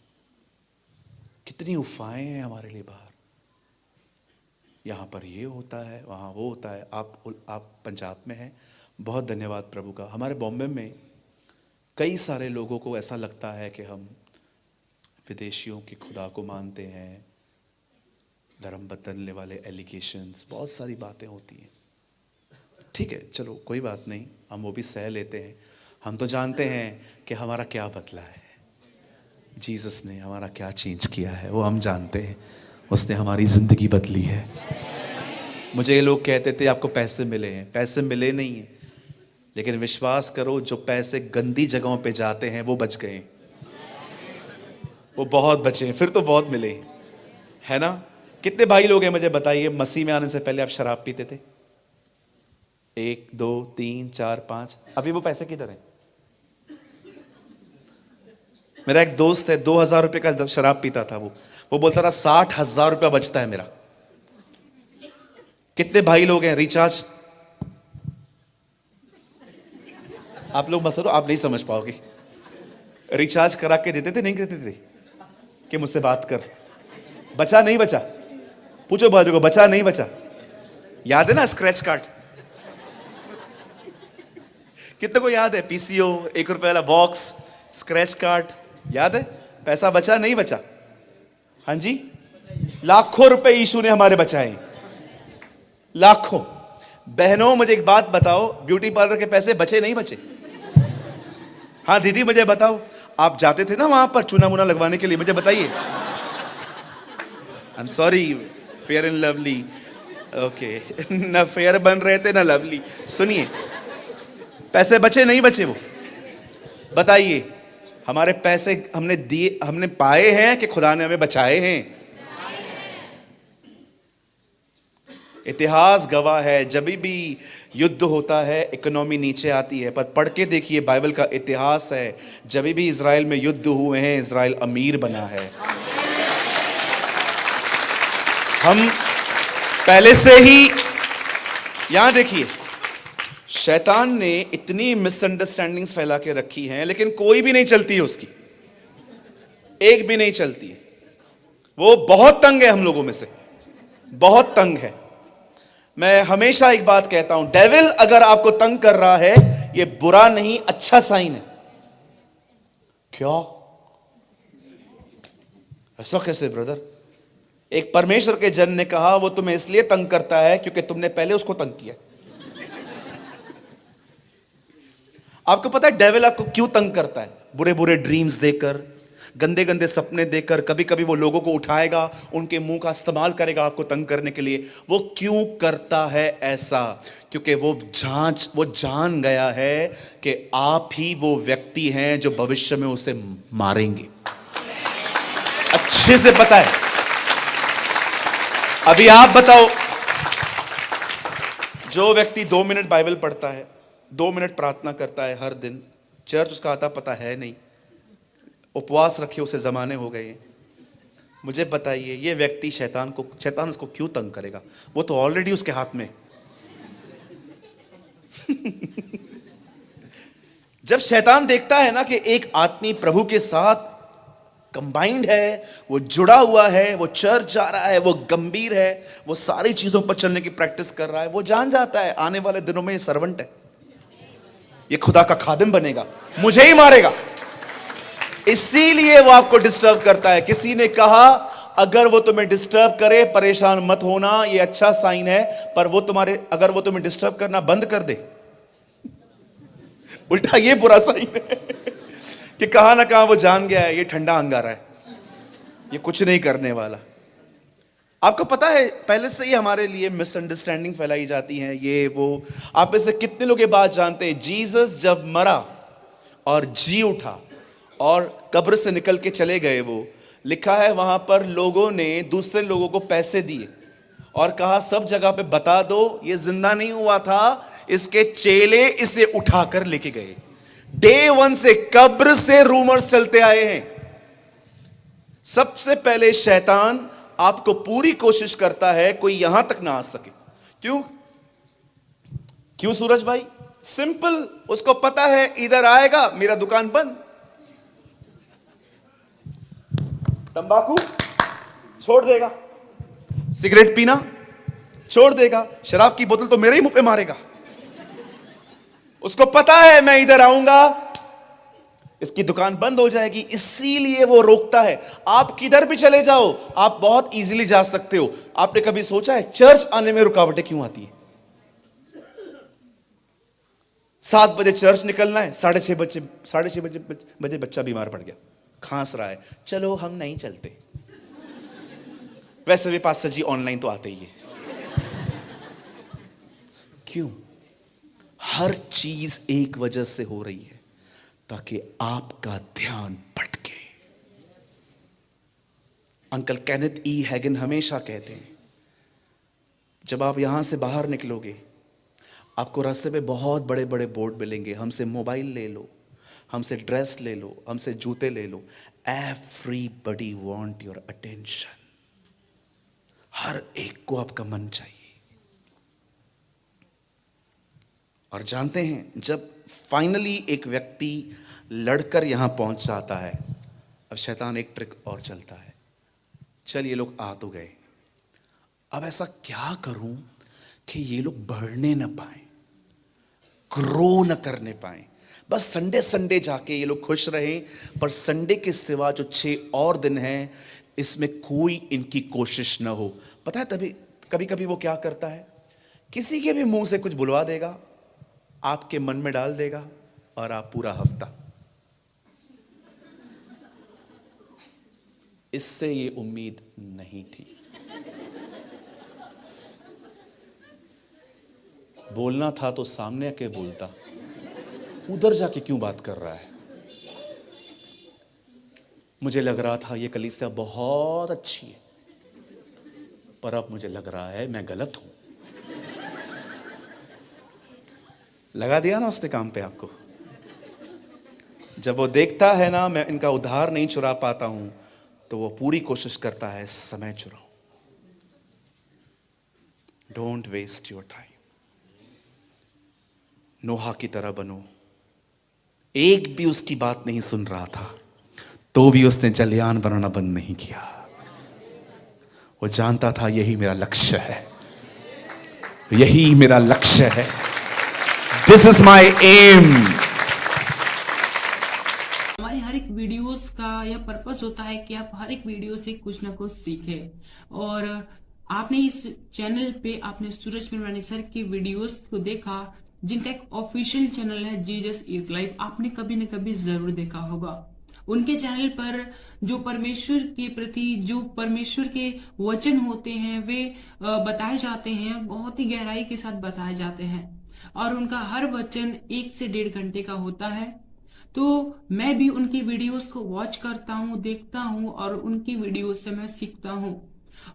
कितनी उफाएं हैं हमारे लिए बाहर। यहां पर ये होता है, वहां वो होता है। आप पंजाब में हैं, बहुत धन्यवाद प्रभु का। हमारे बॉम्बे में कई सारे लोगों को ऐसा लगता है कि हम विदेशियों के खुदा को मानते हैं, धर्म बदलने वाले एलिगेशंस, बहुत सारी बातें होती हैं। ठीक है, चलो कोई बात नहीं, हम वो भी सह लेते हैं। हम तो जानते हैं कि हमारा क्या बदला है, जीसस ने हमारा क्या चेंज किया है, वो हम जानते हैं। उसने हमारी ज़िंदगी बदली है। मुझे ये लोग कहते थे आपको पैसे मिले हैं। पैसे मिले नहीं हैं, लेकिन विश्वास करो, जो पैसे गंदी जगहों पे जाते हैं वो बच गए, वो बहुत बचे हैं। फिर तो बहुत मिले, है ना? कितने भाई लोग हैं मुझे बताइए, मसीह में आने से पहले आप शराब पीते थे? 1 2 3 4 5। अभी वो पैसे किधर हैं? मेरा एक दोस्त है, 2000 रुपये का शराब पीता था। वो बोलता था 60,000 रुपया बचता है मेरा। कितने भाई लोग हैं रिचार्ज? आप लोग मत करो, आप नहीं समझ पाओगे। रिचार्ज करा के देते थे, नहीं देते थे कि मुझसे बात कर, बचा नहीं बचा? पूछो बाजू को, बचा नहीं बचा? याद है ना स्क्रैच कार्ड? कितने को याद है? पीसीओ, 1 रुपए वाला बॉक्स, स्क्रैच कार्ड, याद है? पैसा बचा नहीं बचा? हाँ जी, लाखों रुपए यीशु ने हमारे बचाए, लाखों। बहनों मुझे एक बात बताओ, ब्यूटी पार्लर के पैसे बचे नहीं बचे? हाँ दीदी मुझे बताओ, आप जाते थे ना वहां पर चूना मुना लगवाने के लिए, मुझे बताइए। I am sorry, fair and lovely. Okay, ना फेयर बन रहे थे ना लवली। सुनिए, पैसे बचे नहीं बचे वो बताइए। हमारे पैसे हमने दिए, हमने पाए हैं कि खुदा ने हमें बचाए हैं? इतिहास गवाह है, जब भी युद्ध होता है इकोनॉमी नीचे आती है, पर पढ़ के देखिए बाइबल का इतिहास है, जब भी इजराइल में युद्ध हुए हैं इजराइल अमीर बना है। हम पहले से ही, यहां देखिए, शैतान ने इतनी मिसअंडरस्टैंडिंग्स फैला के रखी हैं, लेकिन कोई भी नहीं चलती है उसकी, एक भी नहीं चलती है। वो बहुत तंग है, हम लोगों में से बहुत तंग है। मैं हमेशा एक बात कहता हूं, डेविल अगर आपको तंग कर रहा है ये बुरा नहीं, अच्छा साइन है। क्या ऐसा कैसे ब्रदर? एक परमेश्वर के जन ने कहा वो तुम्हें इसलिए तंग करता है क्योंकि तुमने पहले उसको तंग किया। आपको पता है डेविल आपको क्यों तंग करता है? बुरे बुरे ड्रीम्स देकर, गंदे गंदे सपने देकर, कभी कभी वो लोगों को उठाएगा, उनके मुंह का इस्तेमाल करेगा आपको तंग करने के लिए। वो क्यों करता है ऐसा? क्योंकि वो जान गया है कि आप ही वो व्यक्ति हैं जो भविष्य में उसे मारेंगे। अच्छे से पता है। अभी आप बताओ, जो व्यक्ति 2 मिनट बाइबल पढ़ता है, 2 मिनट प्रार्थना करता है हर दिन, चर्च उसका आता पता है नहीं, उपवास रखे उसे जमाने हो गए, मुझे बताइए ये व्यक्ति शैतान उसको क्यों तंग करेगा? वो तो ऑलरेडी उसके हाथ में। जब शैतान देखता है ना कि एक आदमी प्रभु के साथ कंबाइंड है, वो जुड़ा हुआ है, वो चर्च जा रहा है, वो गंभीर है, वो सारी चीजों पर चलने की प्रैक्टिस कर रहा है, वो जान जाता है आने वाले दिनों में ये सर्वेंट है, ये खुदा का खादिम बनेगा, मुझे ही मारेगा। इसीलिए वो आपको डिस्टर्ब करता है। किसी ने कहा अगर वो तुम्हें डिस्टर्ब करे परेशान मत होना, ये अच्छा साइन है, पर अगर वो तुम्हें डिस्टर्ब करना बंद कर दे, उल्टा ये बुरा साइन है कि कहां ना कहां वो जान गया है ये ठंडा अंगारा है, ये कुछ नहीं करने वाला। आपको पता है पहले से ही हमारे लिए मिसअंडरस्टैंडिंग फैलाई जाती है, ये वो। आप में से कितने लोग ये बात जानते हैं, जीसस जब मरा और जी उठा और कब्र से निकल के चले गए, वो लिखा है वहां पर लोगों ने दूसरे लोगों को पैसे दिए और कहा सब जगह पे बता दो ये जिंदा नहीं हुआ था, इसके चेले इसे उठाकर लेके गए। डे 1 से कब्र से रूमर्स चलते आए हैं। सबसे पहले शैतान आपको पूरी कोशिश करता है कोई यहां तक ना आ सके। क्यों सूरज भाई? सिंपल, उसको पता है इधर आएगा मेरा दुकान बंद, तंबाकू छोड़ देगा, सिगरेट पीना छोड़ देगा, शराब की बोतल तो मेरे ही मुंह पे मारेगा। उसको पता है मैं इधर आऊंगा इसकी दुकान बंद हो जाएगी, इसीलिए वो रोकता है। आप किधर भी चले जाओ आप बहुत इजीली जा सकते हो। आपने कभी सोचा है चर्च आने में रुकावटें क्यों आती है? 7 बजे चर्च निकलना है, 6:30 बजे बच्चा बीमार पड़ गया, खांस रहा है, चलो हम नहीं चलते। वैसे भी पास्टर जी ऑनलाइन तो आते ही है। क्यों? हर चीज एक वजह से हो रही है, ताकि आपका ध्यान भटके। अंकल केनेथ ई हैगन हमेशा कहते हैं जब आप यहां से बाहर निकलोगे आपको रास्ते पे बहुत बड़े बड़े बोर्ड मिलेंगे, हमसे मोबाइल ले लो, हमसे ड्रेस ले लो, हमसे जूते ले लो। Everybody want your attention. हर एक को आपका मन चाहिए। और जानते हैं जब फाइनली एक व्यक्ति लड़कर यहां पहुंच जाता है, अब शैतान एक ट्रिक और चलता है, चल ये लोग आ तो गए, अब ऐसा क्या करूं कि ये लोग बढ़ने न पाए, ग्रो न करने पाए, बस संडे संडे जाके ये लोग खुश रहें, पर संडे के सिवा जो 6 और दिन हैं इसमें कोई इनकी कोशिश न हो। पता है तभी कभी कभी वो क्या करता है, किसी के भी मुंह से कुछ बुलवा देगा, आपके मन में डाल देगा और आप पूरा हफ्ता। इससे ये उम्मीद नहीं थी। बोलना था तो सामने आके बोलता, उधर जाके क्यों बात कर रहा है। मुझे लग रहा था ये कलीसिया बहुत अच्छी है, पर अब मुझे लग रहा है मैं गलत हूं। लगा दिया ना उसने काम पे आपको। जब वो देखता है ना मैं इनका उधार नहीं चुरा पाता हूं, तो वो पूरी कोशिश करता है समय चुराऊं। Don't waste your time. Noah की तरह बनो। एक भी उसकी बात नहीं सुन रहा था, तो भी उसने जलयान बनाना बंद नहीं किया। वो जानता था यही मेरा लक्ष्य है, यही मेरा लक्ष्य है। This is my aim. हमारे हर एक वीडियोस का यह पर्पस होता है कि आप हर एक वीडियो से कुछ ना कुछ सीखें। और आपने इस चैनल पे आपने सूरज पिरवानी सर की वीडियोस को देखा, जिनका एक ऑफिशियल चैनल है जीसस इज लाइफ, आपने कभी न कभी जरूर देखा होगा। उनके चैनल पर जो परमेश्वर के प्रति जो परमेश्वर के वचन होते हैं वे बताए जाते हैं, बहुत ही गहराई के साथ बताए जाते हैं। और उनका हर वचन 1 से 1.5 घंटे का होता है। तो मैं भी उनकी वीडियोस को वॉच करता हूँ, देखता हूँ और उनकी वीडियोस से मैं सीखता हूँ।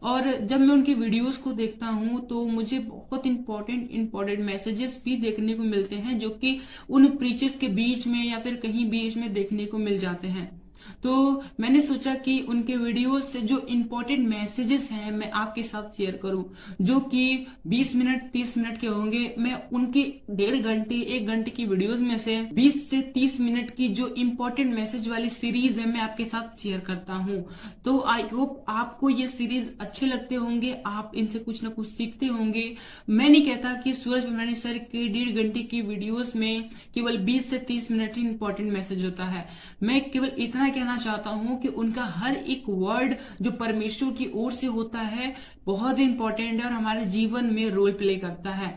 और जब मैं उनकी वीडियोस को देखता हूँ तो मुझे बहुत इंपॉर्टेंट मैसेजेस भी देखने को मिलते हैं, जो कि उन प्रीचेस के बीच में या फिर कहीं बीच में देखने को मिल जाते हैं। तो मैंने सोचा कि उनके वीडियोस से जो इम्पोर्टेंट मैसेजेस हैं मैं आपके साथ शेयर करूं, जो कि 20 मिनट 30 मिनट के होंगे। मैं उनकी 1.5 घंटे 1 घंटे की वीडियोस में से 20 से 30 मिनट की जो इम्पोर्टेंट मैसेज वाली सीरीज है मैं आपके साथ शेयर करता हूं। तो आई होप आपको ये सीरीज अच्छे लगते होंगे, आप इनसे कुछ ना कुछ सीखते होंगे। मैं नहीं कहता कि सूरज पिरवानी सर के 1.5 घंटे की वीडियोस में केवल 20 से 30 मिनट ही इंपॉर्टेंट मैसेज होता है। मैं केवल इतना कहना चाहता हूं कि उनका हर एक वर्ड जो परमेश्वर की ओर से होता है बहुत इंपॉर्टेंट है और हमारे जीवन में रोल प्ले करता है।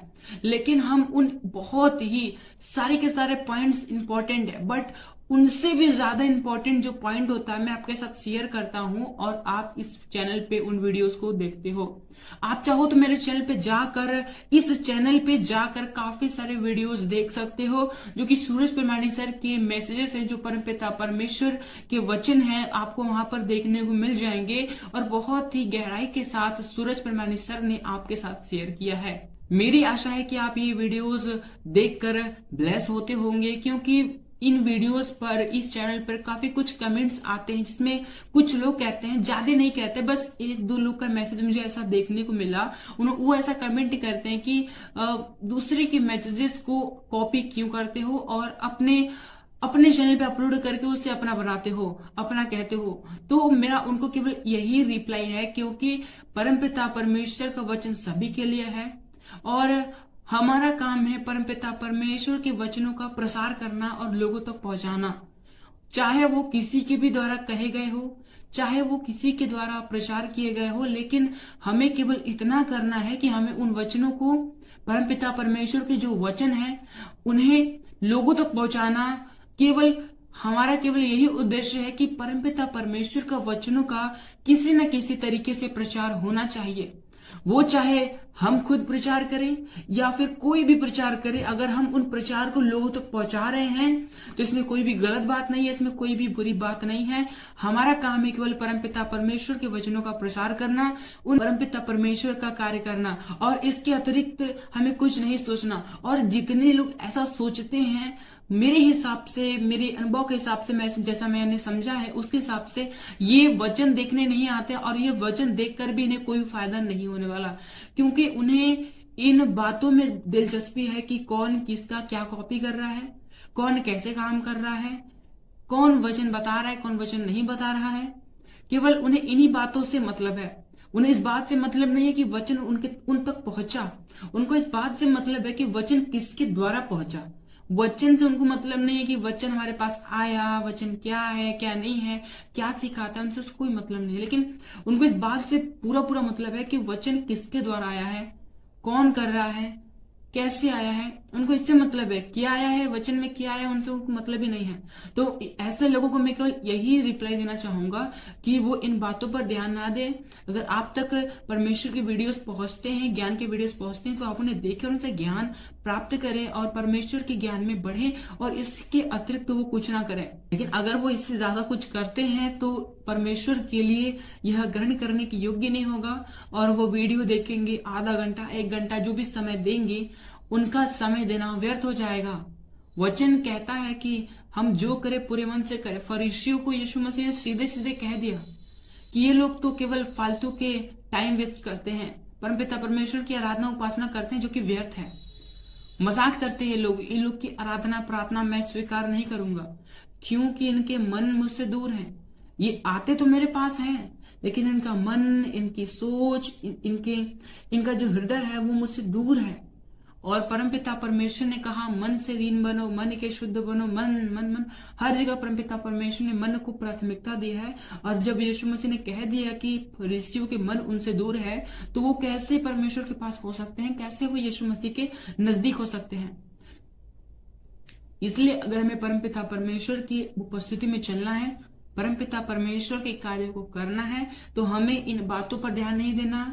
लेकिन हम उन बहुत ही सारे के सारे पॉइंट्स इंपॉर्टेंट है, बट उनसे भी ज्यादा इंपॉर्टेंट जो पॉइंट होता है मैं आपके साथ शेयर करता हूं और आप इस चैनल पे उन वीडियोस को देखते हो। आप चाहो तो मेरे चैनल पे जाकर इस चैनल पे जाकर काफी सारे वीडियोस देख सकते हो, जो कि सूरज पिरवानी सर के मैसेजेस हैं, जो परमपिता परमेश्वर के वचन हैं, आपको वहां पर देखने को मिल जाएंगे और बहुत ही गहराई के साथ सूरज पिरवानी सर ने आपके साथ शेयर किया है। मेरी आशा है कि आप ये वीडियोस देखकर ब्लेस होते होंगे, क्योंकि इन वीडियोस पर इस चैनल पर काफी कुछ कमेंट्स आते हैं, जिसमें कुछ लोग कहते हैं, ज्यादा नहीं कहते, बस 1-2 लोग का मैसेज मुझे ऐसा देखने को मिला, वो ऐसा कमेंट करते हैं कि दूसरे के मैसेजेस को कॉपी क्यों करते हो और अपने चैनल पे अपलोड करके उसे अपना बनाते हो, अपना कहते हो। तो मेरा उनको केवल यही रिप्लाई है, क्योंकि परमपिता परमेश्वर का वचन सभी के लिए है और हमारा काम है परमपिता परमेश्वर के वचनों का प्रसार करना और लोगों तक पहुंचाना, चाहे वो किसी के भी द्वारा कहे गए हो, चाहे वो किसी के द्वारा प्रचार किए गए हो। लेकिन हमें केवल इतना करना है कि हमें उन वचनों को, परमपिता परमेश्वर के जो वचन है, उन्हें लोगों तक पहुंचाना। हमारा केवल यही उद्देश्य है कि परमपिता परमेश्वर का वचनों का किसी न किसी तरीके से प्रचार होना चाहिए। वो चाहे हम खुद प्रचार करें या फिर कोई भी प्रचार करे, अगर हम उन प्रचार को लोगों तक पहुंचा रहे हैं तो इसमें कोई भी गलत बात नहीं है, इसमें कोई भी बुरी बात नहीं है। हमारा काम है केवल परमपिता परमेश्वर के वचनों का प्रसार करना, उन परमपिता परमेश्वर का कार्य करना, और इसके अतिरिक्त हमें कुछ नहीं सोचना। और जितने लोग ऐसा सोचते हैं, मेरे हिसाब से, मेरे अनुभव के हिसाब से, मैं जैसा मैंने समझा है उसके हिसाब से ये वचन देखने नहीं आते और ये वचन देखकर भी इन्हें कोई फायदा नहीं होने वाला, क्योंकि उन्हें इन बातों में दिलचस्पी है कि कौन किसका क्या कॉपी कर रहा है, कौन कैसे काम कर रहा है, कौन वचन बता रहा है, कौन वचन नहीं बता रहा है। केवल उन्हें इन्हीं बातों से मतलब है। उन्हें इस बात से मतलब नहीं है कि वचन उन तक पहुंचा, उनको इस बात से मतलब है कि वचन किसके द्वारा पहुंचा। वचन से उनको मतलब नहीं है कि वचन हमारे पास आया, वचन क्या है क्या नहीं है, क्या सिखाता है, उनसे उसको कोई मतलब नहीं है। लेकिन उनको इस बात से पूरा मतलब है कि वचन किसके द्वारा आया है, कौन कर रहा है, कैसे आया है, उनको इससे मतलब है, क्या आया है वचन में, क्या आया उनसे उनको मतलब ही नहीं है। तो ऐसे लोगों को मैं केवल यही रिप्लाई देना चाहूंगा कि वो इन बातों पर ध्यान ना दें। अगर आप तक परमेश्वर की वीडियोस पहुंचते हैं, ज्ञान के वीडियोस पहुंचते हैं, तो आप उन्हें देखें, उनसे ज्ञान प्राप्त करें और परमेश्वर के ज्ञान में बढ़े, और इसके अतिरिक्त वो कुछ ना करें। लेकिन अगर वो इससे ज्यादा कुछ करते हैं तो परमेश्वर के लिए यह ग्रहण करने के योग्य नहीं होगा। और वो वीडियो देखेंगे, आधा घंटा 1 घंटा जो भी समय देंगे, उनका समय देना व्यर्थ हो जाएगा। वचन कहता है कि हम जो करें पूरे मन से करें। फरीसियों को यीशु मसीह ने सीधे सीधे कह दिया कि ये लोग तो केवल फालतू के टाइम वेस्ट करते हैं, परमपिता परमेश्वर की आराधना उपासना करते हैं जो कि व्यर्थ है। मजाक करते हैं ये लोग, इन लोग की आराधना प्रार्थना मैं स्वीकार नहीं करूंगा, क्योंकि इनके मन मुझसे दूर हैं। ये आते तो मेरे पास हैं, लेकिन इनका मन, इनकी सोच, इनका जो हृदय है वो मुझसे दूर है। और परमपिता परमेश्वर ने कहा मन से दीन बनो, मन के शुद्ध बनो। मन मन मन हर जगह परमपिता परमेश्वर ने मन को प्राथमिकता दी है। और जब यीशु मसीह ने कह दिया कि फरीसियों के मन उनसे दूर है, तो वो कैसे परमेश्वर के पास हो सकते हैं, कैसे वो यीशु मसीह के नजदीक हो सकते हैं। इसलिए अगर हमें परमपिता परमेश्वर की उपस्थिति में चलना है, परमपिता परमेश्वर के कार्य को करना है, तो हमें इन बातों पर ध्यान नहीं देना,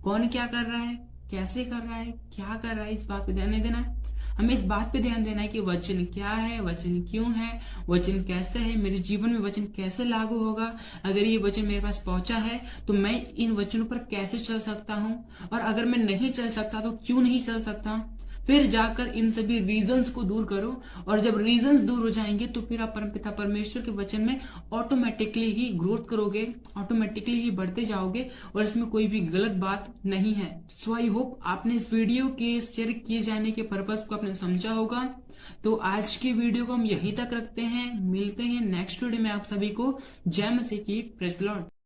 कौन क्या कर रहा है, कैसे कर रहा है, क्या कर रहा है, इस बात पे ध्यान नहीं देना है। हमें इस बात पे ध्यान देना है कि वचन क्या है, वचन क्यों है, वचन कैसे है, मेरे जीवन में वचन कैसे लागू होगा। अगर ये वचन मेरे पास पहुंचा है तो मैं इन वचनों पर कैसे चल सकता हूं, और अगर मैं नहीं चल सकता तो क्यों नहीं चल सकता। फिर जाकर इन सभी रीजंस को दूर करो, और जब रीजंस दूर हो जाएंगे तो फिर आप परमपिता परमेश्वर के वचन में ऑटोमेटिकली ही ग्रोथ करोगे, ऑटोमेटिकली ही बढ़ते जाओगे, और इसमें कोई भी गलत बात नहीं है। सो आई होप आपने इस वीडियो के शेयर किए जाने के पर्पस को आपने समझा होगा। तो आज की वीडियो को हम यहीं तक रखते हैं, मिलते हैं नेक्स्ट वीडियो में। आप सभी को जय मसीह की, प्रेज़ द लॉर्ड।